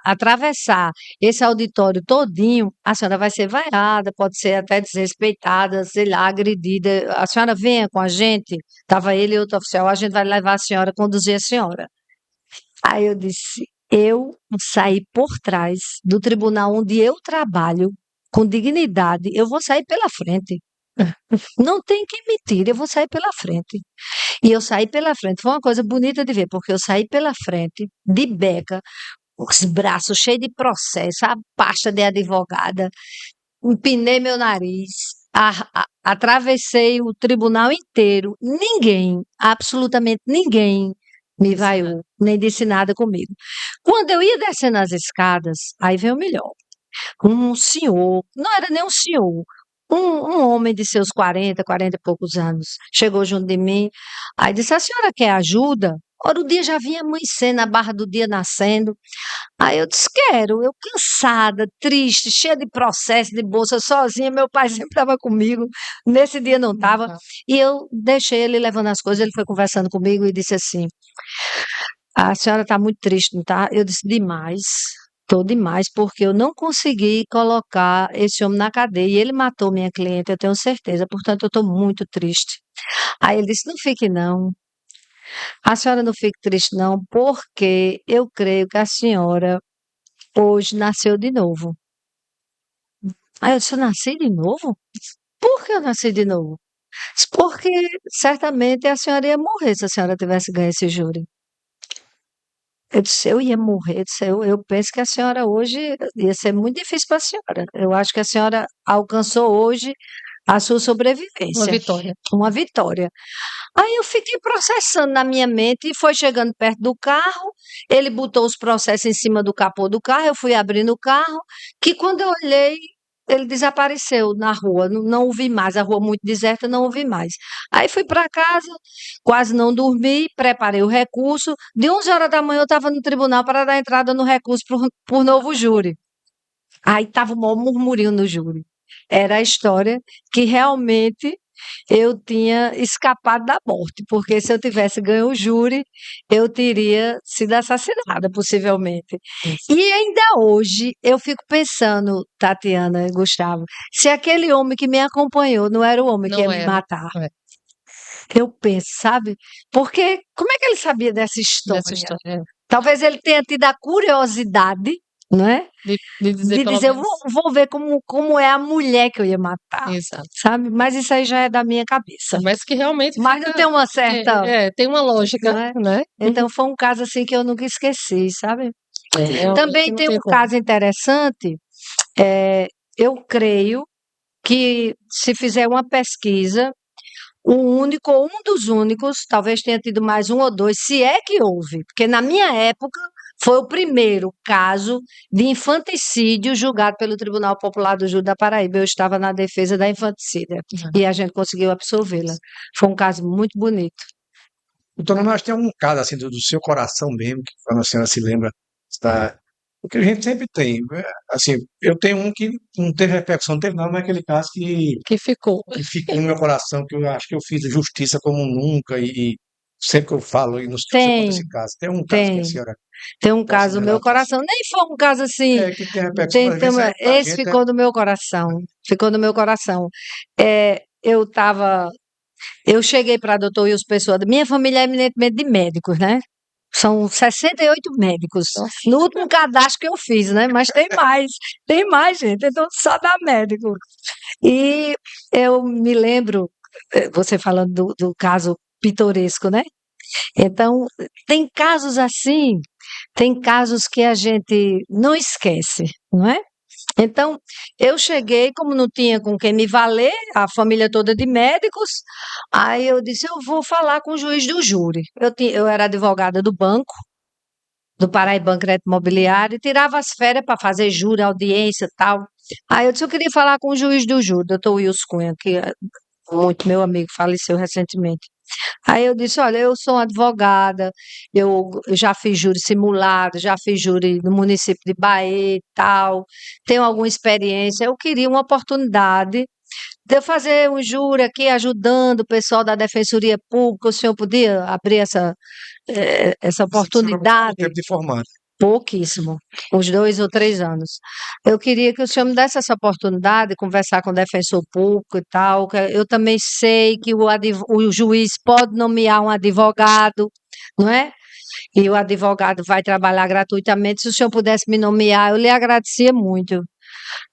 atravessar esse auditório todinho, a senhora vai ser vaiada, pode ser até desrespeitada, sei lá, agredida. A senhora venha com a gente. Estava ele e outro oficial, a gente vai levar a senhora, conduzir a senhora. Aí eu disse: eu saí por trás do tribunal onde eu trabalho, com dignidade, eu vou sair pela frente. Não tem quem me tire, eu vou sair pela frente. E eu saí pela frente. Foi uma coisa bonita de ver, porque eu saí pela frente, de beca, os braços cheios de processo, a pasta de advogada, empinei meu nariz, atravessei o tribunal inteiro. Ninguém, absolutamente ninguém, me vaiou, nem disse nada comigo. Quando eu ia descendo as escadas, aí veio o melhor. Um senhor, não era nem um senhor, um homem de seus 40 e poucos anos, chegou junto de mim, aí disse: a senhora quer ajuda? Ora, o dia já vinha amanhecendo, a barra do dia nascendo. Aí eu disse: quero, eu cansada, triste, cheia de processo, de bolsa, sozinha, meu pai sempre estava comigo, nesse dia não estava, e eu deixei ele levando as coisas, ele foi conversando comigo e disse assim: a senhora está muito triste, não está? Eu disse: demais. Estou demais, porque eu não consegui colocar esse homem na cadeia. E ele matou minha cliente, eu tenho certeza. Portanto, eu estou muito triste. Aí ele disse: não fique, não. A senhora não fique triste, não, porque eu creio que a senhora hoje nasceu de novo. Aí eu disse: eu nasci de novo? Por que eu nasci de novo? Disse: porque certamente a senhora ia morrer se a senhora tivesse ganho esse júri. Eu disse: eu ia morrer. Eu disse: eu penso que a senhora hoje ia ser muito difícil para a senhora. Eu acho que a senhora alcançou hoje a sua sobrevivência. Uma vitória. Uma vitória. Aí eu fiquei processando na minha mente e foi chegando perto do carro. Ele botou os processos em cima do capô do carro. Eu fui abrindo o carro. Que quando eu olhei, ele desapareceu na rua, não o vi mais, a rua muito deserta, não o vi mais. Aí fui para casa, quase não dormi, preparei o recurso. De 11 horas da manhã eu estava no tribunal para dar entrada no recurso por novo júri. Aí estava um maior murmurinho no júri. Era a história que realmente eu tinha escapado da morte, porque se eu tivesse ganho o júri, eu teria sido assassinada, possivelmente. Isso. E ainda hoje eu fico pensando, Tatiana e Gustavo, se aquele homem que me acompanhou não era o homem que ia Não me era. matar. É, Eu penso, sabe? Porque como é que ele sabia dessa dessa história? história. Talvez ele tenha tido a curiosidade, não é? De dizer De pelo dizer, eu menos. vou ver como é a mulher que eu ia matar, Exato. sabe? Mas isso aí já é da minha cabeça. Mas que realmente Mas não fica. tem uma certa, Tem uma lógica, não é? né? Então foi um caso assim que eu nunca esqueci, sabe? Realmente Também não tem tem um como. caso interessante, eu creio que se fizer uma pesquisa, o único, ou um dos únicos, talvez tenha tido mais um ou dois, se é que houve, porque na minha época foi o primeiro caso de infanticídio julgado pelo Tribunal Popular do Júri da Paraíba. Eu estava na defesa da infanticida e a gente conseguiu absolvê-la. Foi um caso muito bonito. Doutora, nós temos um caso assim do seu coração mesmo, que quando a senhora se lembra, está. Porque a gente sempre tem. Assim, eu tenho um que não teve repercussão, não teve nada, mas aquele caso Que ficou. que ficou no meu coração, que eu acho que eu fiz justiça como nunca, e sempre que eu falo, e não sei se eu conto Tem, esse caso. Tem um caso que a tem. senhora Tem um possa caso no meu relatar assim. coração. Nem foi um caso assim. É, que tem repercussão, mas às vezes é, pra Esse gente é. ficou no meu coração. Ficou no meu coração. Eu estava. Eu cheguei para doutor Wilson Pessoa. Minha família é eminentemente de médicos, né? São 68 médicos. Nossa. No último cadastro que eu fiz, né? Mas tem mais, gente. Então só dá médico. E eu me lembro, você falando do caso pitoresco, né? Então, tem casos assim, tem casos que a gente não esquece, não é? Então, eu cheguei, como não tinha com quem me valer, a família toda de médicos, aí eu disse, eu vou falar com o juiz do júri. Eu era advogada do banco, do Paraíba Crédito Imobiliário, e tirava as férias para fazer júri, audiência e tal. Aí eu disse, eu queria falar com o juiz do júri, doutor Wilson Cunha, que é muito meu amigo, faleceu recentemente. Aí eu disse, olha, eu sou advogada, eu já fiz júri simulado, já fiz júri no município de Bahia e tal, tenho alguma experiência, eu queria uma oportunidade de eu fazer um júri aqui ajudando o pessoal da Defensoria Pública, o senhor podia abrir essa A senhora com quanto oportunidade? tempo de formado? Pouquíssimo, uns 2 ou 3 anos. Eu queria que o senhor me desse essa oportunidade de conversar com o defensor público e tal. Que eu também sei que o juiz pode nomear um advogado, não é? E o advogado vai trabalhar gratuitamente. Se o senhor pudesse me nomear, eu lhe agradecia muito.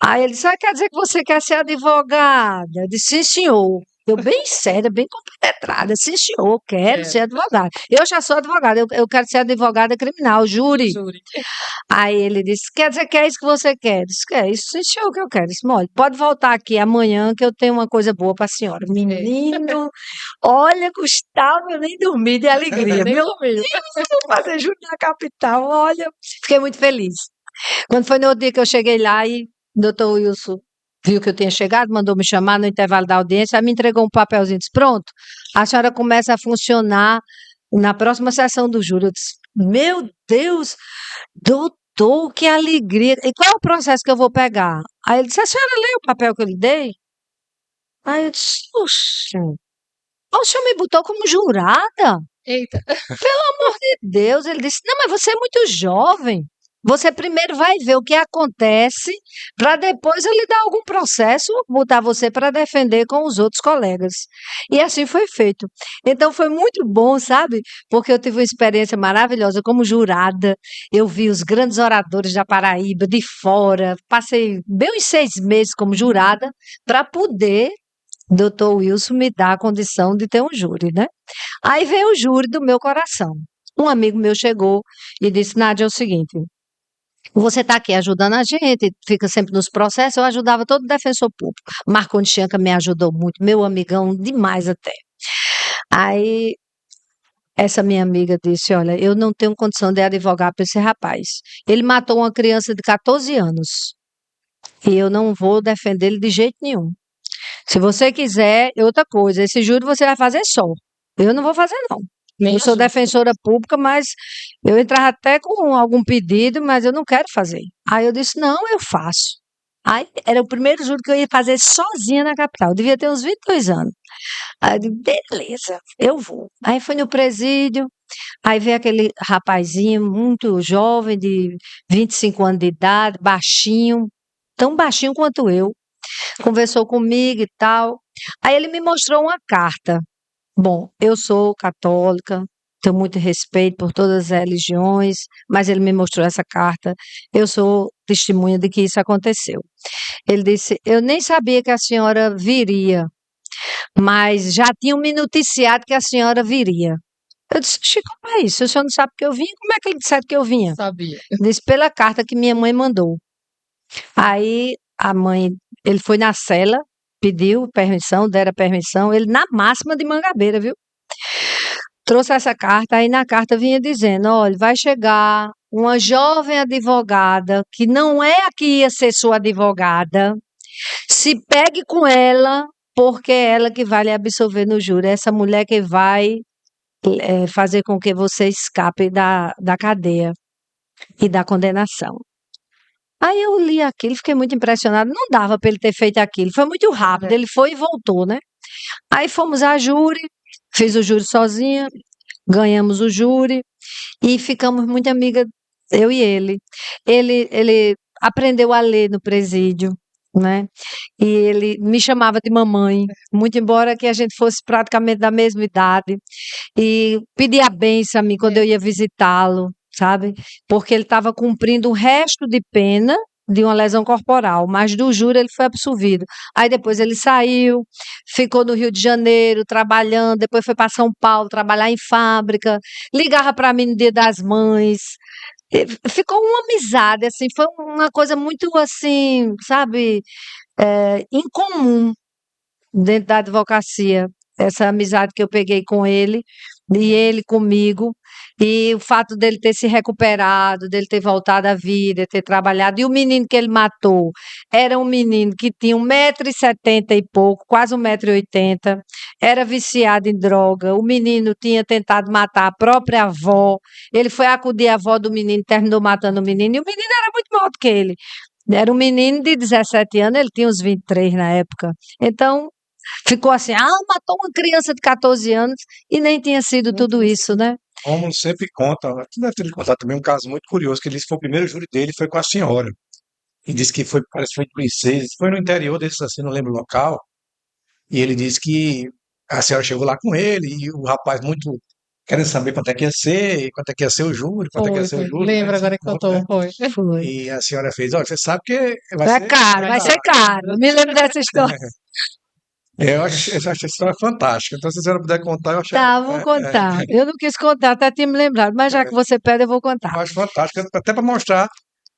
Aí ele disse: quer dizer que você quer ser advogada? Eu disse: sim, senhor. Eu bem séria, bem compenetrada. Sim, senhor, eu quero ser advogada. Eu já sou advogada, eu quero ser advogada criminal, júri. Júri. Aí ele disse: quer dizer que é isso que você quer? Eu disse: que é isso, sim, senhor, que eu quero. Eu disse: olha, pode voltar aqui amanhã que eu tenho uma coisa boa para a senhora. Menino, olha, Gustavo, eu nem dormi de alegria. Nem Meu comigo. Deus, eu vou fazer júri na capital. Olha, fiquei muito feliz. Quando foi no outro dia que eu cheguei lá e o doutor Wilson viu que eu tinha chegado, mandou me chamar no intervalo da audiência, aí me entregou um papelzinho e disse: pronto, a senhora começa a funcionar na próxima sessão do júri. Eu disse: meu Deus, doutor, que alegria. E qual é o processo que eu vou pegar? Aí ele disse: a senhora leu o papel que eu lhe dei? Aí eu disse: oxe, o senhor me botou como jurada? Eita. Amor de Deus, ele disse: não, mas você é muito jovem. Você primeiro vai ver o que acontece, para depois eu lhe dar algum processo, botar você para defender com os outros colegas. E assim foi feito. Então foi muito bom, sabe? Porque eu tive uma experiência maravilhosa como jurada. Eu vi os grandes oradores da Paraíba de fora. Passei bem uns 6 meses como jurada para poder doutor Wilson me dar a condição de ter um júri, né? Aí veio o júri do meu coração. Um amigo meu chegou e disse: Nádia, é o seguinte, você está aqui ajudando a gente, fica sempre nos processos, eu ajudava todo defensor público. Marconi Chianca me ajudou muito, meu amigão, demais até. Aí essa minha amiga disse: olha, eu não tenho condição de advogar para esse rapaz. Ele matou uma criança de 14 anos. E eu não vou defender ele de jeito nenhum. Se você quiser, é outra coisa. Esse júri você vai fazer só. Eu não vou fazer, não. Nem Eu sou ajuda. defensora pública, mas eu entrava até com algum pedido, mas eu não quero fazer. Aí eu disse, não, eu faço. Aí era o primeiro júri que eu ia fazer sozinha na capital. Eu devia ter uns 22 anos. Aí eu disse, beleza, eu vou. Aí fui no presídio, aí veio aquele rapazinho muito jovem, de 25 anos de idade, baixinho, tão baixinho quanto eu. Conversou comigo e tal. Aí ele me mostrou uma carta. Bom, eu sou católica, tenho muito respeito por todas as religiões, mas ele me mostrou essa carta. Eu sou testemunha de que isso aconteceu. Ele disse: Eu nem sabia que a senhora viria, mas já tinham me noticiado que a senhora viria. Eu disse: Chico, como é isso? O senhor não sabe que eu vim? Como é que ele disse que eu vinha? Sabia. Disse: Pela carta que minha mãe mandou. Aí a mãe, ele foi na cela, pediu permissão, deram a permissão, ele na máxima de Mangabeira, viu? Trouxe essa carta, aí na carta vinha dizendo: olha, vai chegar uma jovem advogada, que não é a que ia ser sua advogada, se pegue com ela, porque é ela que vai lhe absolver no júri, essa mulher que vai fazer com que você escape da cadeia e da condenação. Aí eu li aquilo, fiquei muito impressionada, não dava para ele ter feito aquilo, foi muito rápido, ele foi e voltou, né? Aí fomos a júri, fiz o júri sozinha, ganhamos o júri e ficamos muito amigas, eu e ele. Ele aprendeu a ler no presídio, né? E ele me chamava de mamãe, muito embora que a gente fosse praticamente da mesma idade. E pedia a bênção a mim quando eu ia visitá-lo, sabe? Porque ele estava cumprindo o resto de pena de uma lesão corporal, mas do júri ele foi absolvido. Aí depois ele saiu, ficou no Rio de Janeiro trabalhando, depois foi para São Paulo trabalhar em fábrica, ligava para mim no Dia das Mães. Ficou uma amizade, assim, foi uma coisa muito assim, sabe, incomum dentro da advocacia, essa amizade que eu peguei com ele e ele comigo, e o fato dele ter se recuperado, dele ter voltado à vida, ter trabalhado, e o menino que ele matou era um menino que tinha 1,70 m e pouco, quase 1,80 m, era viciado em droga, o menino tinha tentado matar a própria avó, ele foi acudir a avó do menino, terminou matando o menino, e o menino era muito maior do que ele. Era um menino de 17 anos, ele tinha uns 23 na época. Então, ficou assim, matou uma criança de 14 anos e nem tinha sido tudo isso, né? Como sempre conta, tu deve ter contado também um caso muito curioso, que ele disse que foi o primeiro júri dele, foi com a senhora. E disse que foi, parece que foi de Princesa, foi no interior desses assim, não lembro o local. E ele disse que a senhora chegou lá com ele, e o rapaz muito querendo saber quanto é que ia ser, e quanto é que ia ser o júri, quanto é que ia Foi, ser o foi. júri, né? Lembra Esse agora que ponto, né? contou, foi. Foi. E a senhora fez, olha, você sabe que vai É ser caro, vai ser caro. Me lembro dessa história. Eu acho essa história fantástica. Então, se a senhora puder contar, eu acho, Tá, vou contar. Eu não quis contar, até tinha me lembrado, mas já que você pede, eu vou contar. eu acho fantástico, até para mostrar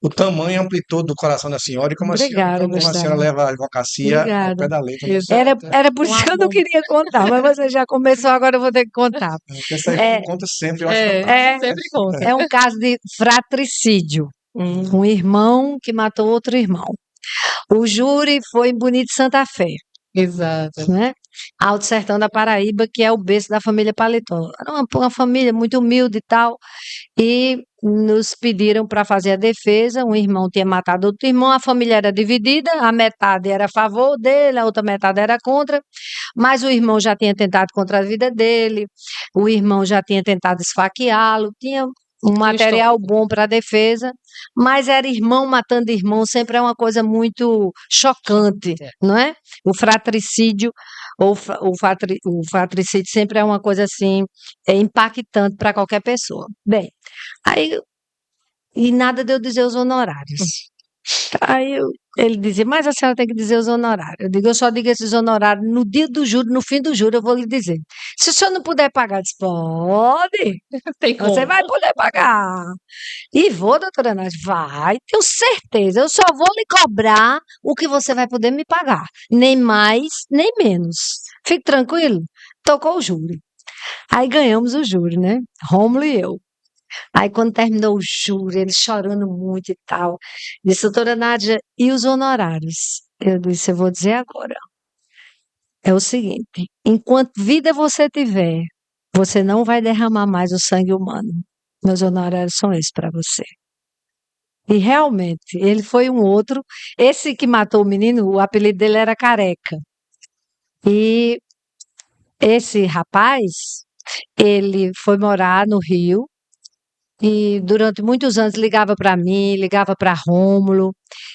o tamanho e a amplitude do coração da senhora e Obrigada, como a senhora Gustavo. leva a advocacia ao Obrigada. pé da letra, né? Era por Um isso que eu não amor. queria contar, mas você já começou, agora eu vou ter que contar. Porque isso aí É, conta sempre, eu acho É, fantástico. sempre conta. é um caso de fratricídio. Um irmão que matou outro irmão. O júri foi em Bonito Santa Fé, Exato. né? Alto Sertão da Paraíba, que é o berço da família Paletó. Era uma família muito humilde e tal, e nos pediram para fazer a defesa. Um irmão tinha matado outro irmão, a família era dividida, a metade era a favor dele, a outra metade era contra, mas o irmão já tinha tentado contra a vida dele, o irmão já tinha tentado esfaqueá-lo, tinha um material bom para a defesa, mas era irmão matando irmão, sempre é uma coisa muito chocante, não é? O fratricídio, o fratricídio sempre é uma coisa assim, impactante para qualquer pessoa. Bem, aí, e nada de eu dizer os honorários. Ele dizia, mas a senhora tem que dizer os honorários. Eu digo, eu só digo esses honorários no dia do júri, no fim do júri, eu vou lhe dizer. Se o senhor não puder pagar, eu disse, pode, Tem como. você vai poder pagar. E vou, doutora Nath, vai, tenho certeza, eu só vou lhe cobrar o que você vai poder me pagar. Nem mais, nem menos. Fique tranquilo. Tocou o júri. Aí ganhamos o júri, né? Rômulo e eu. Aí, quando terminou o júri, ele chorando muito e tal, disse, doutora Nádia, e os honorários? Eu disse, eu vou dizer agora. É o seguinte, enquanto vida você tiver, você não vai derramar mais o sangue humano. Meus honorários são esses para você. E realmente, ele foi um outro. Esse que matou o menino, o apelido dele era Careca. E esse rapaz, ele foi morar no Rio e durante muitos anos ligava para mim, ligava para Rômulo,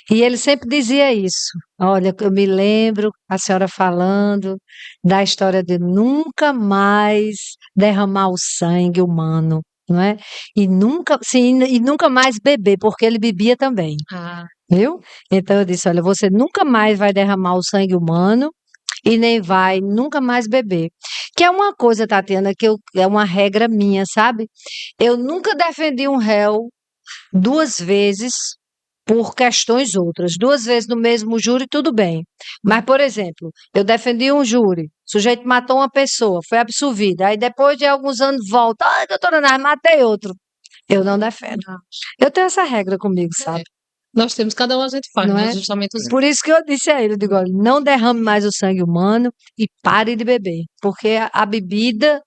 e ele sempre dizia isso. Olha, eu me lembro a senhora falando da história de nunca mais derramar o sangue humano, não é? E nunca, sim, e nunca mais beber, porque ele bebia também. Ah, Viu? Então eu disse, olha, você nunca mais vai derramar o sangue humano e nem vai nunca mais beber. Que é uma coisa, Tatiana, é uma regra minha, sabe? Eu nunca defendi um réu duas vezes por questões outras. Duas vezes no mesmo júri, tudo bem. Mas, por exemplo, eu defendi um júri, o sujeito matou uma pessoa, foi absolvido. Aí depois de alguns anos volta, ai, doutora Nara, matei outro. Eu não defendo. Eu tenho essa regra comigo, sabe? nós temos, cada um a gente faz, Não né? é? Justamente os. Por isso que eu disse a ele, eu digo, olha, não derrame mais o sangue humano e pare de beber, porque a bebida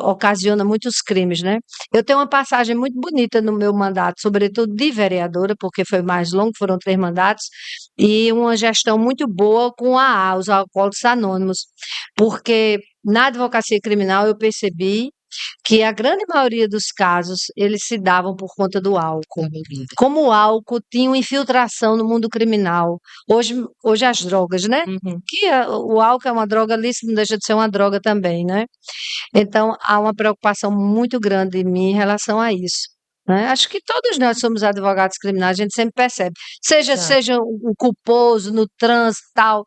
ocasiona muitos crimes, né? Eu tenho uma passagem muito bonita no meu mandato, sobretudo de vereadora, porque foi mais longo, foram 3 mandatos, e uma gestão muito boa com a AA, os Alcoólicos Anônimos, porque na advocacia criminal eu percebi que a grande maioria dos casos eles se davam por conta do álcool. Como o álcool tinha uma infiltração no mundo criminal. Hoje as drogas, né? Uhum. O álcool é uma droga lícita, não deixa de ser uma droga também, né? Então há uma preocupação muito grande em mim em relação a isso. Né? Acho que todos nós somos advogados criminais, a gente sempre percebe. Tá. Seja o culposo no trânsito tal,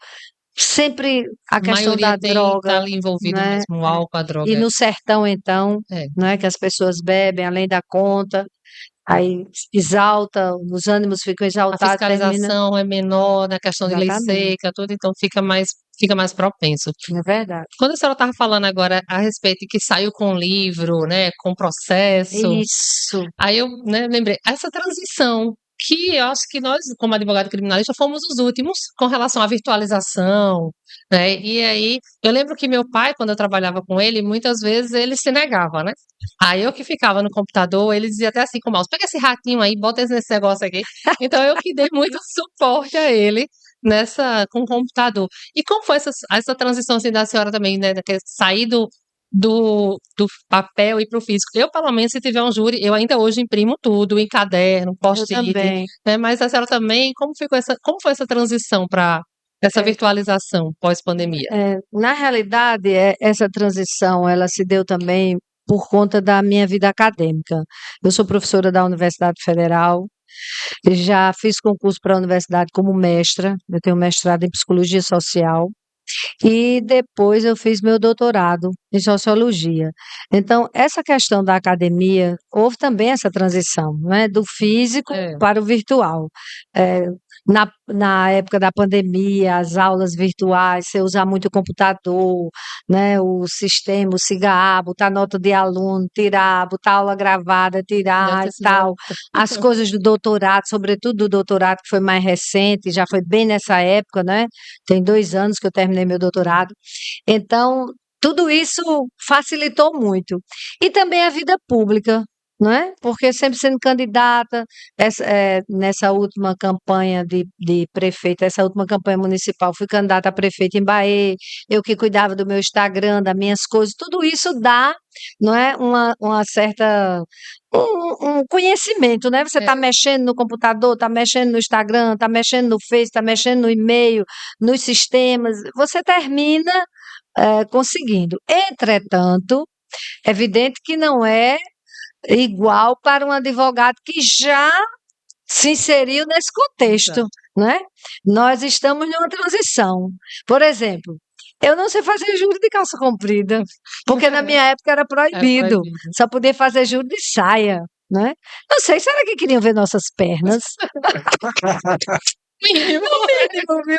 sempre a A questão maioria da tá droga, ali envolvido né? mesmo, o álcool, a E droga. no sertão, então, É. né, que as pessoas bebem além da conta, aí exalta, os ânimos ficam A exaltados, termina. fiscalização é menor na questão de lei Exatamente, seca, tudo, então fica mais propenso. é verdade. Quando a senhora estava falando agora a respeito de que saiu com livro, né, com processo, Isso, aí eu, né, lembrei, essa transição, que eu acho que nós, como advogado criminalista, fomos os últimos com relação à virtualização, né? E aí, eu lembro que meu pai, quando eu trabalhava com ele, muitas vezes ele se negava, né? Aí eu que ficava no computador, ele dizia até assim com o mouse, pega esse ratinho aí, bota esse nesse negócio aqui. Então eu que dei muito suporte a ele com o computador. E como foi essa transição assim, da senhora também, né? Sair do papel e para o físico. Eu, pelo menos, se tiver um júri, eu ainda hoje imprimo tudo em caderno, eu post-it, também. né? Mas a senhora também, como foi essa transição para essa É, virtualização pós-pandemia? na realidade, essa transição, ela se deu também por conta da minha vida acadêmica. Eu sou professora da Universidade Federal, já fiz concurso para a universidade como mestra, eu tenho mestrado em psicologia social. E depois eu fiz meu doutorado em sociologia. Então, essa questão da academia, houve também essa transição, né, do físico É. para o virtual. Eh, na época da pandemia, as aulas virtuais, você usar muito o computador, né, o sistema, o CIGA, botar nota de aluno, tirar, botar aula gravada, Deve tirar ter e sido tal. As coisas do doutorado, sobretudo do doutorado que foi mais recente, já foi bem nessa época, né? Tem 2 anos que eu terminei meu doutorado. Então, tudo isso facilitou muito. E também a vida pública, não é? Porque sempre sendo candidata, nessa última campanha de prefeita, essa última campanha municipal, fui candidata a prefeita em Bahia, eu que cuidava do meu Instagram, das minhas coisas, tudo isso dá, não é? Uma certa. Um conhecimento, né? Você está É. mexendo no computador, está mexendo no Instagram, está mexendo no Face, está mexendo no e-mail, nos sistemas, você termina conseguindo. Entretanto, é evidente que não é igual para um advogado que já se inseriu nesse contexto, Exato. né? Nós estamos numa transição. Por exemplo, eu não sei fazer júri de calça comprida, porque na minha época era É proibido, proibido. só podia fazer júri de saia, né? Não sei, será que queriam ver nossas pernas? Mínimo. Mínimo, viu?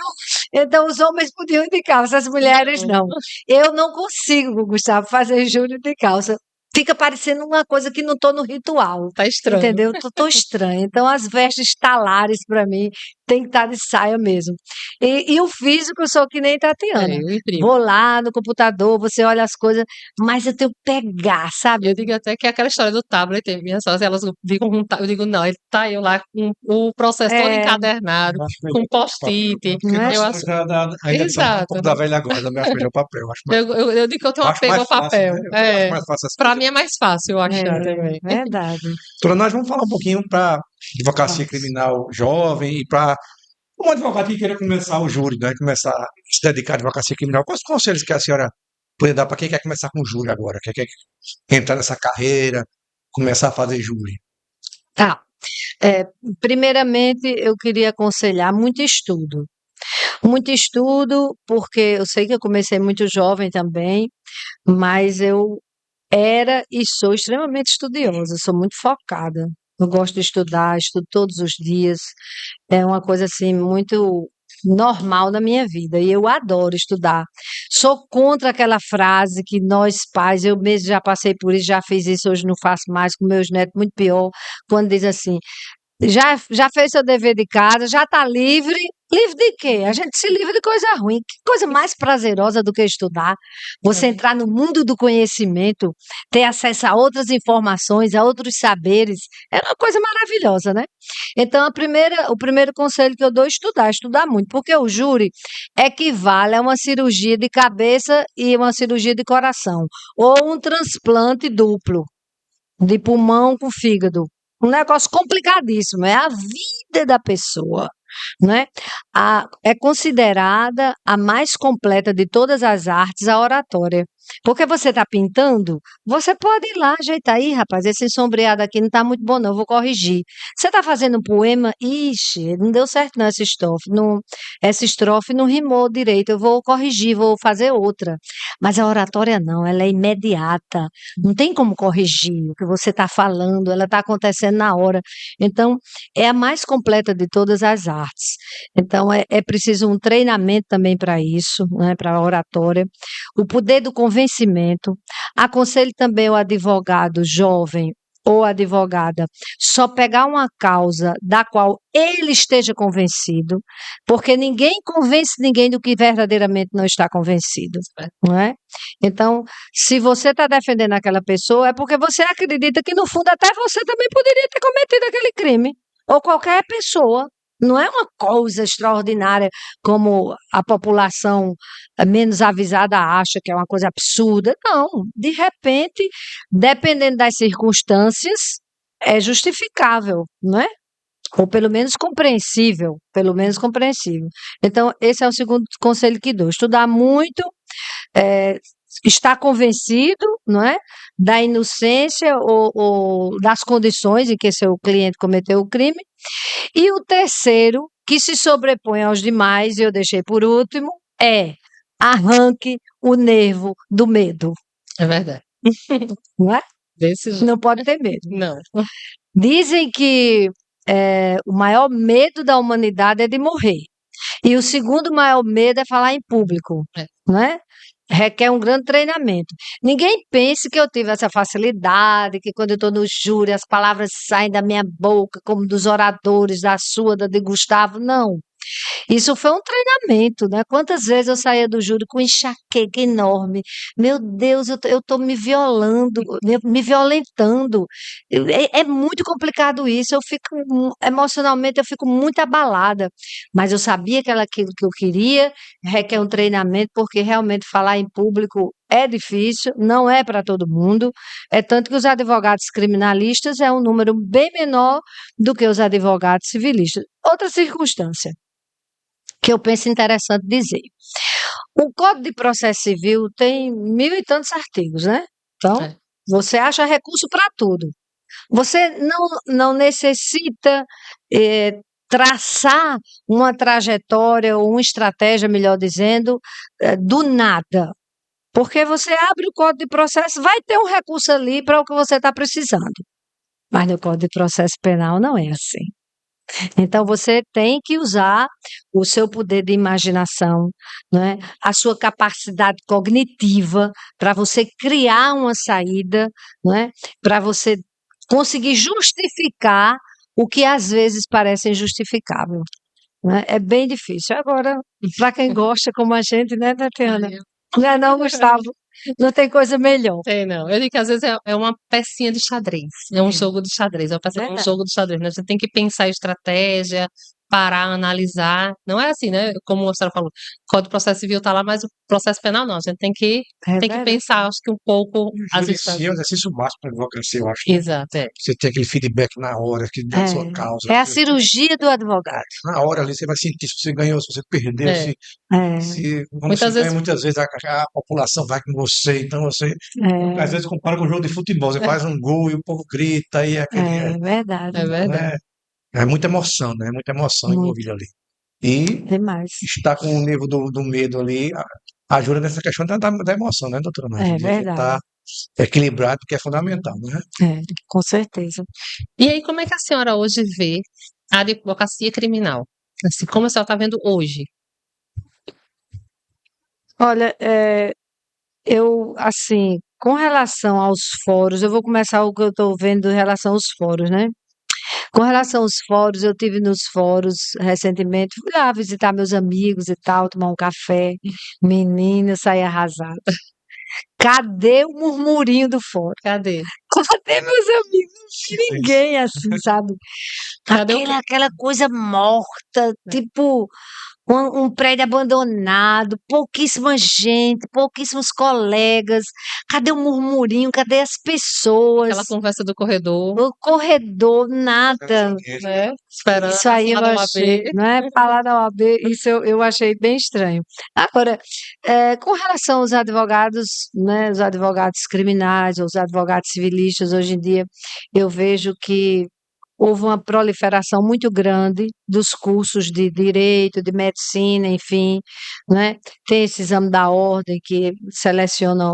Então os homens podiam ir de calça, as mulheres não. Eu não consigo, Gustavo, fazer júri de calça. fica parecendo uma coisa que não estou no ritual. Tá estranho. Entendeu? Tô estranha. Então, as vestes talares, para mim, tem que estar de saia mesmo. E o físico, eu sou que nem Tatiana. Eu imprimo. Vou lá no computador, você olha as coisas, mas eu tenho que pegar, sabe? Eu digo até que é aquela história do tablet, minhas sócias, elas ficam com eu digo, não, ele tá eu lá com o processo todo encadernado, Eu acho com melhor post-it. porque Não é? nós Eu somos acho. ainda estamos um Exato. pouco da velha guarda, mas acho melhor o papel. Eu digo que eu tenho um Acho apego mais ao fácil, papel. né? Eu acho É. mais fácil as Pra coisas. mim é mais fácil eu achar É, também. verdade. Doutora, nós vamos falar um pouquinho para advocacia Vamos. criminal jovem e para um advogado que queira começar o júri, né? Começar a se dedicar à advocacia criminal. Quais conselhos que a senhora pode dar para quem quer começar com júri agora, quem quer entrar nessa carreira, começar a fazer júri? Tá. É, primeiramente, eu queria aconselhar muito estudo. Muito estudo, porque eu sei que eu comecei muito jovem também, mas eu era e sou extremamente estudiosa, sou muito focada. Eu gosto de estudar, estudo todos os dias. É uma coisa assim muito normal na minha vida e eu adoro estudar. Sou contra aquela frase que nós pais, eu mesmo já passei por isso, já fiz isso, hoje não faço mais com meus netos, muito pior, quando diz assim: já fez seu dever de casa, já está livre. Livre de quê? A gente se livra de coisa ruim. Que coisa mais prazerosa do que estudar? Você entrar no mundo do conhecimento, ter acesso a outras informações, a outros saberes, é uma coisa maravilhosa, né? Então, o primeiro conselho que eu dou é estudar muito, porque o júri equivale a uma cirurgia de cabeça e uma cirurgia de coração, ou um transplante duplo de pulmão com fígado. Um negócio complicadíssimo, é a vida da pessoa, né? É considerada a mais completa de todas as artes, a oratória. Porque você está pintando, você pode ir lá ajeitar. Ih, rapaz, esse sombreado aqui não está muito bom, não, eu vou corrigir. Você está fazendo um poema, ixi, não deu certo não essa estrofe não rimou direito, eu vou corrigir, vou fazer outra. Mas a oratória não, ela é imediata, não tem como corrigir o que você está falando, ela está acontecendo na hora. Então, é a mais completa de todas as artes. Então, é preciso um treinamento também para isso, né, para a oratória. O poder do convencimento. Aconselho também o advogado jovem ou advogada só pegar uma causa da qual ele esteja convencido, porque ninguém convence ninguém do que verdadeiramente não está convencido, não é? Então, se você está defendendo aquela pessoa, é porque você acredita que, no fundo, até você também poderia ter cometido aquele crime, ou qualquer pessoa. Não é uma coisa extraordinária como a população menos avisada acha que é uma coisa absurda. Não, de repente, dependendo das circunstâncias, é justificável, não é? Ou pelo menos compreensível, pelo menos compreensível. Então, esse é o segundo conselho que dou. Estudar muito, estar convencido, não é? Da inocência ou das condições em que seu cliente cometeu o crime. E o terceiro, que se sobrepõe aos demais, e eu deixei por último, é arranque o nervo do medo, É verdade. não é? Desse jeito. Não pode ter medo. Não. Dizem que o maior medo da humanidade é de morrer. E o segundo maior medo é falar em público, É. não é? Requer um grande treinamento. Ninguém pense que eu tive essa facilidade, que quando eu estou no júri as palavras saem da minha boca, como dos oradores, da sua, da de Gustavo. Não. Isso foi um treinamento, né? Quantas vezes eu saía do júri com enxaqueca enorme. Meu Deus, eu estou me violando, me violentando. É muito complicado isso. Eu fico, emocionalmente, eu fico muito abalada. Mas eu sabia que era aquilo que eu queria, requer um treinamento, porque realmente falar em público é difícil, não é para todo mundo. É tanto que os advogados criminalistas é um número bem menor do que os advogados civilistas. Outra circunstância que eu penso interessante dizer. O Código de Processo Civil tem 1.000 e tantos artigos, né? Então, É. você acha recurso para tudo. Você não necessita traçar uma trajetória ou uma estratégia, melhor dizendo, do nada. Porque você abre o Código de Processo, vai ter um recurso ali para o que você está precisando. Mas no Código de Processo Penal não é assim. Então, você tem que usar o seu poder de imaginação, né? A sua capacidade cognitiva para você criar uma saída, né? Para você conseguir justificar o que às vezes parece injustificável, né? É bem difícil. Agora, para quem gosta, como a gente, né, Tatiana? Ai, Não é não, Gustavo? Não tem coisa melhor. sei não. Eu digo que às vezes é uma pecinha de xadrez. É um jogo de xadrez. Eu penso que é um Verdade. jogo de xadrez, né? Você tem que pensar em estratégia, parar, analisar. Não é assim, né? Como a senhora falou, o Código de Processo Civil está lá, mas o processo penal não. A gente É tem que verdade. pensar, acho que um pouco, O às vezes. juricia é um exercício máximo para a advocacia, eu acho, né? Exato, é. Você tem aquele feedback na hora, que da sua causa. É a cirurgia do advogado. Na hora ali você vai sentir se você ganhou, se você perdeu, É. quando você Muitas ganha, vezes. muitas vezes a população vai com você, então você, às vezes compara com o jogo de futebol, você faz um gol e o povo grita e aquele, É verdade. É verdade. né? É muita emoção, né? Muita emoção Muito envolvida ali. E demais. estar com o nível do medo ali ajuda nessa questão da emoção, né, doutora Nádia? É De a gente verdade. estar equilibrado, que é fundamental, né? Com certeza. E aí, como é que a senhora hoje vê a advocacia criminal? Assim, como a senhora está vendo hoje? Olha, eu, assim, com relação aos fóruns, eu vou começar o que eu estou vendo em relação aos fóruns, né? Com relação aos fóruns, eu tive nos fóruns recentemente, fui lá visitar meus amigos e tal, tomar um café. Menina, saí arrasada. Cadê o murmurinho do fórum? Cadê? Cadê meus amigos? Não vi ninguém assim, sabe? Cadê o Aquela coisa morta, tipo um prédio abandonado, pouquíssima gente, pouquíssimos colegas. Cadê o murmurinho? Cadê as pessoas? aquela conversa do corredor, O corredor, nada. né? Esperando Isso aí eu falar da achei, OAB. não é? Falar da OAB, isso eu achei bem estranho. Agora, com relação aos advogados, né, os advogados criminais, os advogados civilistas, hoje em dia, eu vejo que houve uma proliferação muito grande dos cursos de direito, de medicina, enfim, né? Tem esse exame da ordem que seleciona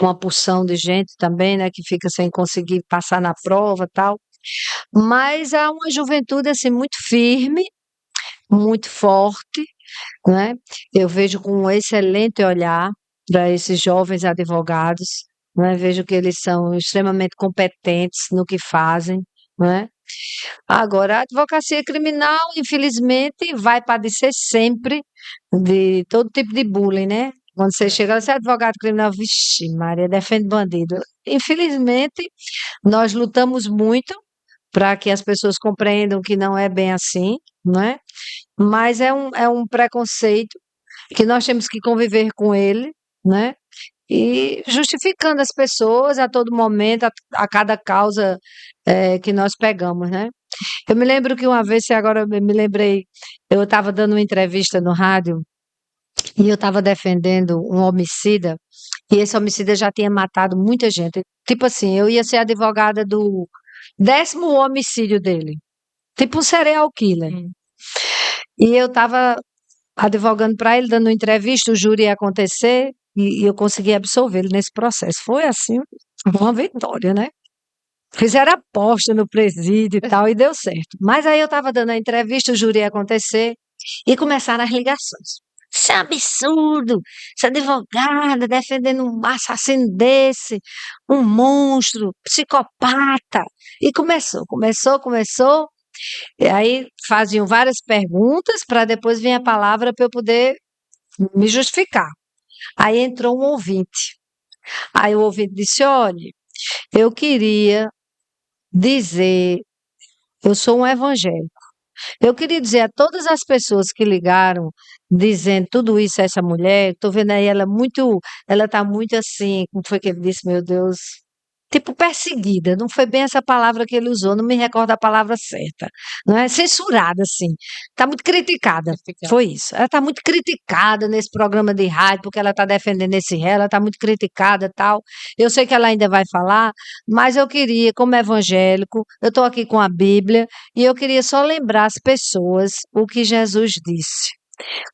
uma porção de gente também, né, que fica sem conseguir passar na prova, tal. Mas há uma juventude assim muito firme, muito forte, né? Eu vejo com um excelente olhar para esses jovens advogados, né? Vejo que eles são extremamente competentes no que fazem, né? Agora, a advocacia criminal, infelizmente, vai padecer sempre de todo tipo de bullying, né? Quando você chega, você é advogado criminal, vixe, Maria, defende bandido. Infelizmente, nós lutamos muito para que as pessoas compreendam que não é bem assim, não é? Mas é um preconceito que nós temos que conviver com ele, né? E justificando as pessoas a todo momento, a cada causa que nós pegamos, né? Eu me lembro que uma vez, agora eu me lembrei, eu estava dando uma entrevista no rádio e eu estava defendendo um homicida, e esse homicida já tinha matado muita gente. Tipo assim, eu ia ser advogada do 10º homicídio dele, tipo um serial killer. Hum. E eu estava advogando para ele, dando uma entrevista, o júri ia acontecer e eu consegui absolver ele nesse processo. Foi assim, uma vitória, né? Fizeram aposta no presídio e tal, e deu certo. Mas aí eu estava dando a entrevista, o júri ia acontecer, e começaram as ligações. Isso é absurdo, essa advogada defendendo um assassino desse, um monstro, psicopata. E começou. E aí faziam várias perguntas para depois vir a palavra para eu poder me justificar. Aí entrou um ouvinte. Aí o ouvinte disse: olha, eu queria dizer, eu sou um evangélico. Eu queria dizer a todas as pessoas que ligaram dizendo tudo isso a essa mulher, estou vendo aí ela está muito assim, como foi que ele disse, meu Deus, tipo perseguida, não foi bem essa palavra que ele usou, não me recordo a palavra certa, não é? Censurada, assim, está muito criticada, foi isso. Ela está muito criticada nesse programa de rádio, porque ela está defendendo esse réu, ela está muito criticada e tal. Eu sei que ela ainda vai falar, mas eu queria, como evangélico, eu estou aqui com a Bíblia, e eu queria só lembrar as pessoas o que Jesus disse,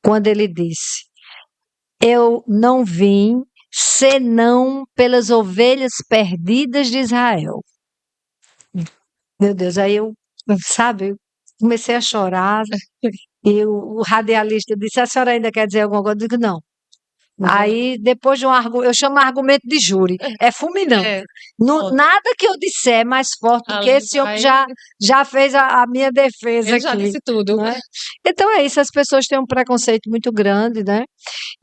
quando ele disse: eu não vim senão pelas ovelhas perdidas de Israel. Meu Deus, aí eu, sabe, comecei a chorar, e o radialista disse, a senhora ainda quer dizer alguma coisa? Eu digo, não. Aí, depois de eu chamo argumento de júri, é fulminante. É, Nada que eu disser é mais forte do que ali esse homem vai, já fez a minha defesa ele já aqui, disse tudo. né? Então é isso, as pessoas têm um preconceito muito grande, né?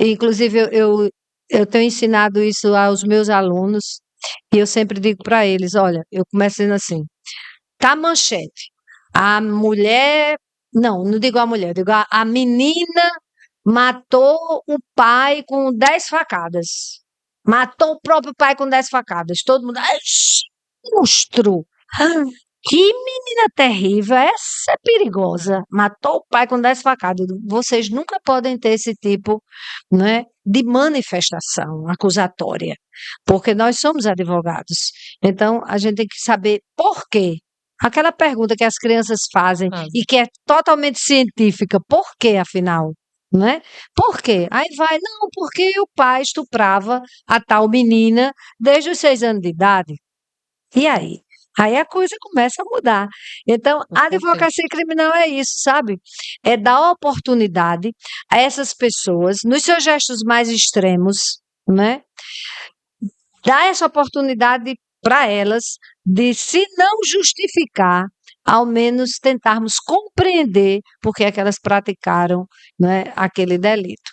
Inclusive, eu tenho ensinado isso aos meus alunos, e eu sempre digo para eles, olha, eu começo dizendo assim, tá manchete, a mulher, não digo a mulher, digo a menina matou o pai com 10 facadas. Matou o próprio pai com 10 facadas. Todo mundo, ai, monstro! Ah, que menina terrível, essa é perigosa. Matou o pai com 10 facadas. Vocês nunca podem ter esse tipo, né, de manifestação acusatória, porque nós somos advogados. Então, a gente tem que saber por quê. Aquela pergunta que as crianças fazem Ah, e que é totalmente científica, por quê, afinal? Né? Por quê? Aí vai, não, porque o pai estuprava a tal menina desde os 6 anos de idade. E aí? Aí a coisa começa a mudar. Então, com a certeza. advocacia criminal é isso, sabe? É dar oportunidade a essas pessoas, nos seus gestos mais extremos, né? Dar essa oportunidade para elas de, se não justificar, ao menos tentarmos compreender por que é que elas praticaram, né, aquele delito.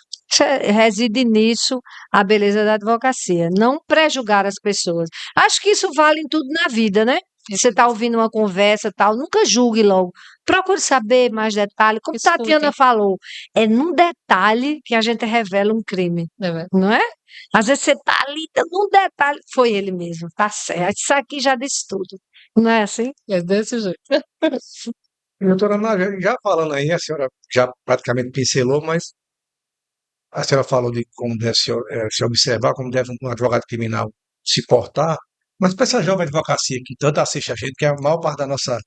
Reside nisso a beleza da advocacia, não pré-julgar as pessoas. Acho que isso vale em tudo na vida, né? Você está ouvindo uma conversa tal, nunca julgue logo. Procure saber mais detalhes. Como Tatiana Escute. falou, é num detalhe que a gente revela um crime, É verdade. não é? Às vezes você está ali, num detalhe, foi ele mesmo, tá certo. Isso aqui já disse tudo. Não é assim? É desse jeito. Doutora Ana, já falando aí, a senhora já praticamente pincelou, mas a senhora falou de como deve se observar, como deve um advogado criminal se portar, mas para essa jovem advocacia que tanto assiste a gente, que é a maior parte da nossa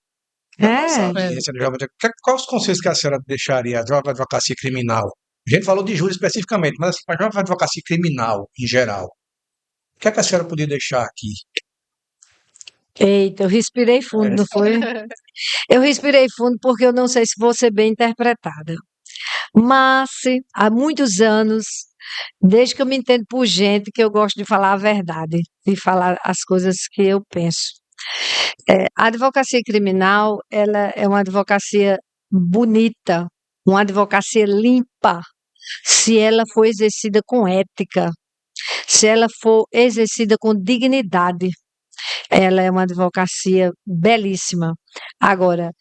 É. audiência de jovem advocacia, quais os conselhos que a senhora deixaria à jovem advocacia criminal? A gente falou de júri especificamente, mas assim, para a jovem advocacia criminal em geral, o que é que a senhora podia deixar aqui? Eita, eu respirei fundo, não foi? Eu respirei fundo porque eu não sei se vou ser bem interpretada. Mas há muitos anos, desde que eu me entendo por gente, que eu gosto de falar a verdade, de falar as coisas que eu penso. A advocacia criminal, ela é uma advocacia bonita, uma advocacia limpa, se ela for exercida com ética, se ela for exercida com dignidade. Ela é uma advocacia belíssima. Agora,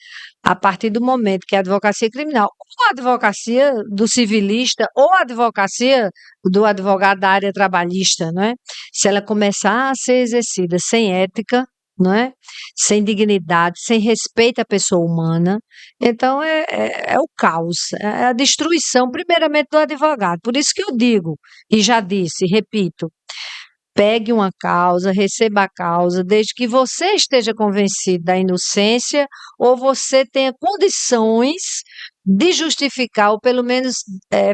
a partir do momento que a advocacia criminal, ou a advocacia do civilista, ou a advocacia do advogado da área trabalhista, não é? Se ela começar a ser exercida sem ética, não é? Sem dignidade, sem respeito à pessoa humana, então é o caos, é a destruição, primeiramente, do advogado. Por isso que eu digo, e já disse, e repito, pegue uma causa, receba a causa, desde que você esteja convencido da inocência ou você tenha condições de justificar, ou pelo menos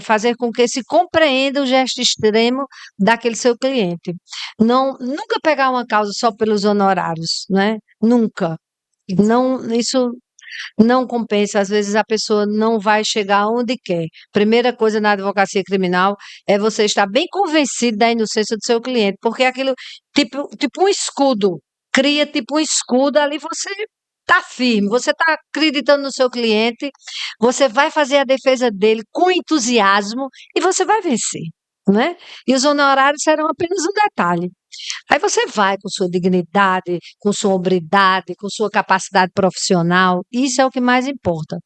fazer com que se compreenda o gesto extremo daquele seu cliente. Não, nunca pegar uma causa só pelos honorários, né? Nunca. Não, isso não compensa, às vezes a pessoa não vai chegar onde quer. Primeira coisa na advocacia criminal é você estar bem convencido da inocência do seu cliente, porque aquilo, tipo um escudo, cria tipo um escudo ali, você está firme, você está acreditando no seu cliente, você vai fazer a defesa dele com entusiasmo e você vai vencer, né? E os honorários serão apenas um detalhe. Aí você vai com sua dignidade, com sua hombridade, com sua capacidade profissional, isso é o que mais importa.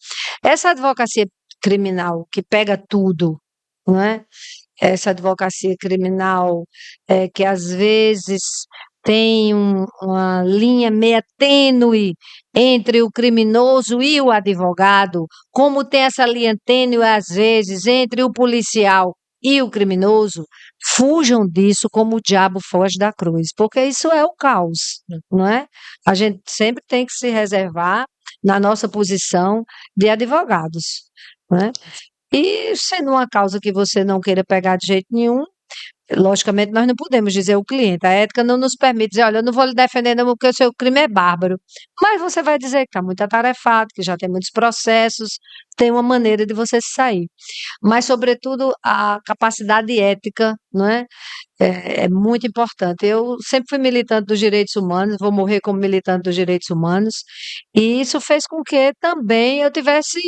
Essa advocacia criminal que pega tudo, não é? Essa advocacia criminal que às vezes tem uma linha meia tênue entre o criminoso e o advogado, como tem essa linha tênue às vezes entre o policial e o criminoso, fujam disso como o diabo foge da cruz, porque isso é o caos, não é? A gente sempre tem que se reservar na nossa posição de advogados, não é? E sendo uma causa que você não queira pegar de jeito nenhum, Logicamente, nós não podemos dizer ao cliente, a ética não nos permite dizer, olha, eu não vou lhe defender não, porque o seu crime é bárbaro. Mas você vai dizer que está muito atarefado, que já tem muitos processos, tem uma maneira de você se sair. Mas, sobretudo, a capacidade ética, não é? É muito importante. Eu sempre fui militante dos direitos humanos, vou morrer como militante dos direitos humanos, e isso fez com que também eu tivesse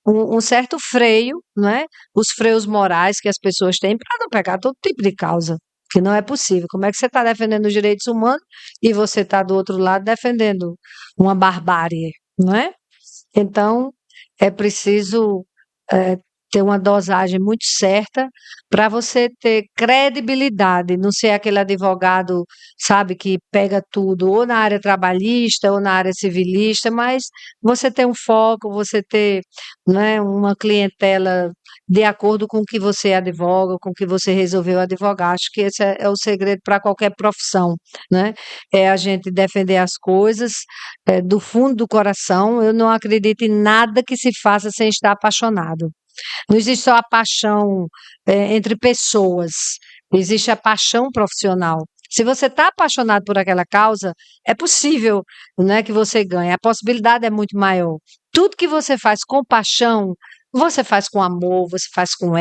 um certo freio, não é? Os freios morais que as pessoas têm para não pegar todo tipo de causa, que não é possível. Como é que você está defendendo os direitos humanos e você está do outro lado defendendo uma barbárie, não é? Então, é preciso ter uma dosagem muito certa para você ter credibilidade, não ser aquele advogado, sabe, que pega tudo, ou na área trabalhista, ou na área civilista, mas você ter um foco, você ter, né, uma clientela de acordo com o que você advoga, com o que você resolveu advogar. Acho que esse é o segredo para qualquer profissão, né? É a gente defender as coisas do fundo do coração. Eu não acredito em nada que se faça sem estar apaixonado. Não existe só a paixão entre pessoas, existe a paixão profissional. Se você está apaixonado por aquela causa, é possível, né, que você ganhe. A possibilidade é muito maior. Tudo que você faz com paixão, você faz com amor, você faz com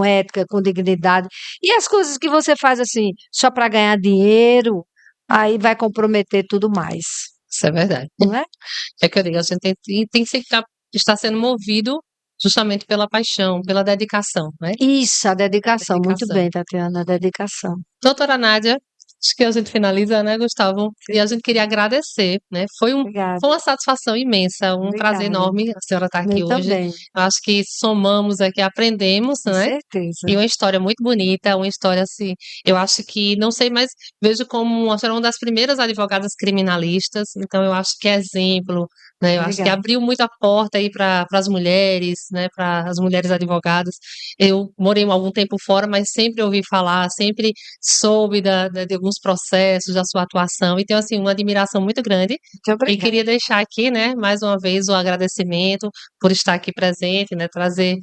ética, com dignidade. E as coisas que você faz assim, só para ganhar dinheiro, aí vai comprometer tudo mais, Isso é verdade. não é? É que eu digo, a gente tem que estar sendo movido justamente pela paixão, pela dedicação, né? Isso, a dedicação. Muito Dedicação. bem, Tatiana, a dedicação. Doutora Nádia, acho que a gente finaliza, né, Gustavo? E a gente queria agradecer, né? Foi Obrigada. uma satisfação imensa, um prazer Obrigada. enorme a senhora estar aqui Eu hoje. também, Eu acho que somamos aqui, aprendemos, com né? certeza. E uma história muito bonita, uma história assim, eu acho que, não sei, mas vejo como a senhora é uma das primeiras advogadas criminalistas, então eu acho que é exemplo, né? Eu acho que Obrigada. abriu muito a porta aí para as mulheres, né? Para as mulheres advogadas. Eu morei algum tempo fora, mas sempre ouvi falar, sempre soube de alguns processos, da sua atuação, e tenho assim uma admiração muito grande. Muito E obrigada. queria deixar aqui, né, mais uma vez o agradecimento por estar aqui presente, né, trazer um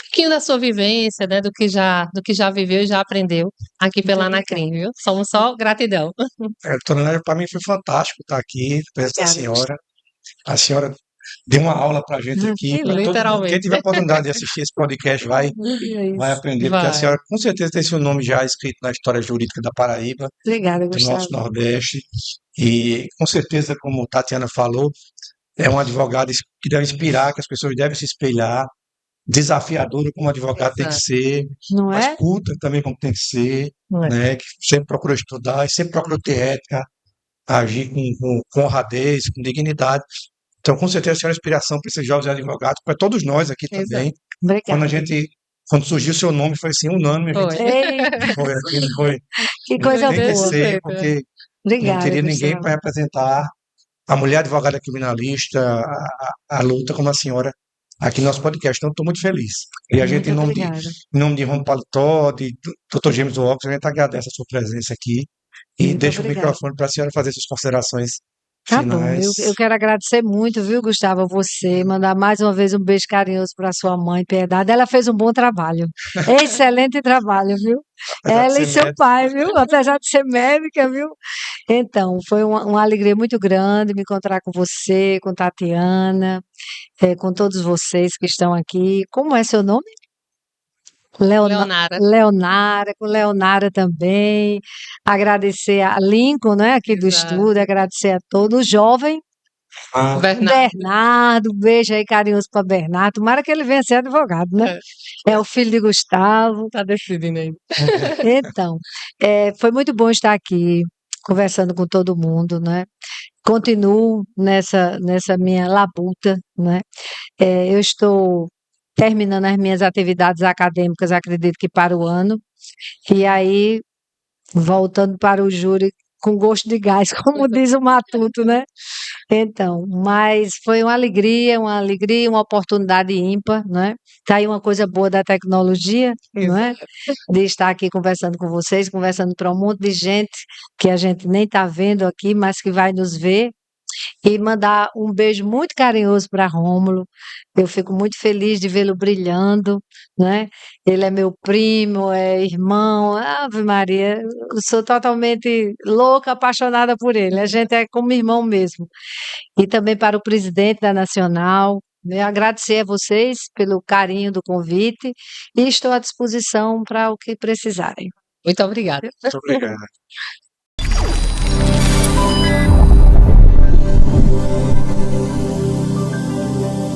pouquinho da sua vivência, né, do que já viveu e já aprendeu aqui pela Muito Anacrim, viu? Somos só gratidão. Doutora Nádia, para mim foi fantástico estar aqui, na presença da Obrigada. senhora. A senhora deu uma aula para a gente aqui, para todo mundo. Quem Literalmente. tiver a oportunidade de assistir esse podcast vai É aprender, porque a Vai. senhora com certeza tem seu nome já escrito na história jurídica da Paraíba, Obrigada, do nosso Gustavo. Nordeste. E com certeza, como Tatiana falou, é um advogado que deve inspirar, que as pessoas devem se espelhar, desafiadora como advogado tem que Exato. ser, Não mas é? culta também como tem que ser, Não é? né? Que sempre procura estudar e sempre procura ter ética, agir com honradez, com dignidade. Então, com certeza, a senhora é inspiração para esses jovens advogados, para todos nós aqui Exato. também. Quando Obrigada. quando surgiu o seu nome, foi assim, unânime, a Foi. gente Ei, foi aqui, não foi? que Não coisa Tem que boa. ser, perfeito, né? porque não Obrigada, teria ninguém Gustavo. para representar a mulher advogada criminalista, a luta como a senhora aqui no nosso podcast. Então, estou muito feliz. E a gente, Muito obrigada. em nome de Ron Paletó, de Dr. James Walker, a gente agradece a sua presença aqui e Muito deixa o obrigada. microfone para a senhora fazer suas considerações Tá bom, finais. eu quero agradecer muito, viu, Gustavo, a você, mandar mais uma vez um beijo carinhoso para sua mãe, Piedade. Ela fez um bom trabalho, excelente trabalho, viu? Apesar de Ela ser e seu médico, pai, viu? Apesar de ser médica, viu? Então, foi uma alegria muito grande me encontrar com você, com Tatiana, com todos vocês que estão aqui. Como é seu nome? Leonara. Leonara, com Leonara também. Agradecer a Lincoln, né, aqui do Exato. estúdio, agradecer a todos. O jovem Bernardo. Bernardo, beijo aí carinhoso para Bernardo. Tomara que ele venha ser advogado, né? É o filho de Gustavo. Tá decidindo ainda. Então, foi muito bom estar aqui conversando com todo mundo, né? Continuo nessa minha labuta, né? Eu estou terminando as minhas atividades acadêmicas, acredito que para o ano, e aí voltando para o júri com gosto de gás, como diz o Matuto, né? Então, mas foi uma alegria, uma oportunidade ímpar, né? Tá aí uma coisa boa da tecnologia, não é? De estar aqui conversando com vocês, conversando para um monte de gente que a gente nem está vendo aqui, mas que vai nos ver, e mandar um beijo muito carinhoso para Rômulo. Eu fico muito feliz de vê-lo brilhando, né? Ele é meu primo, é irmão. Ave Maria, eu sou totalmente louca, apaixonada por ele. A gente é como irmão mesmo. E também para o presidente da Nacional, né? Agradecer a vocês pelo carinho do convite e estou à disposição para o que precisarem. Muito obrigada. Muito obrigado.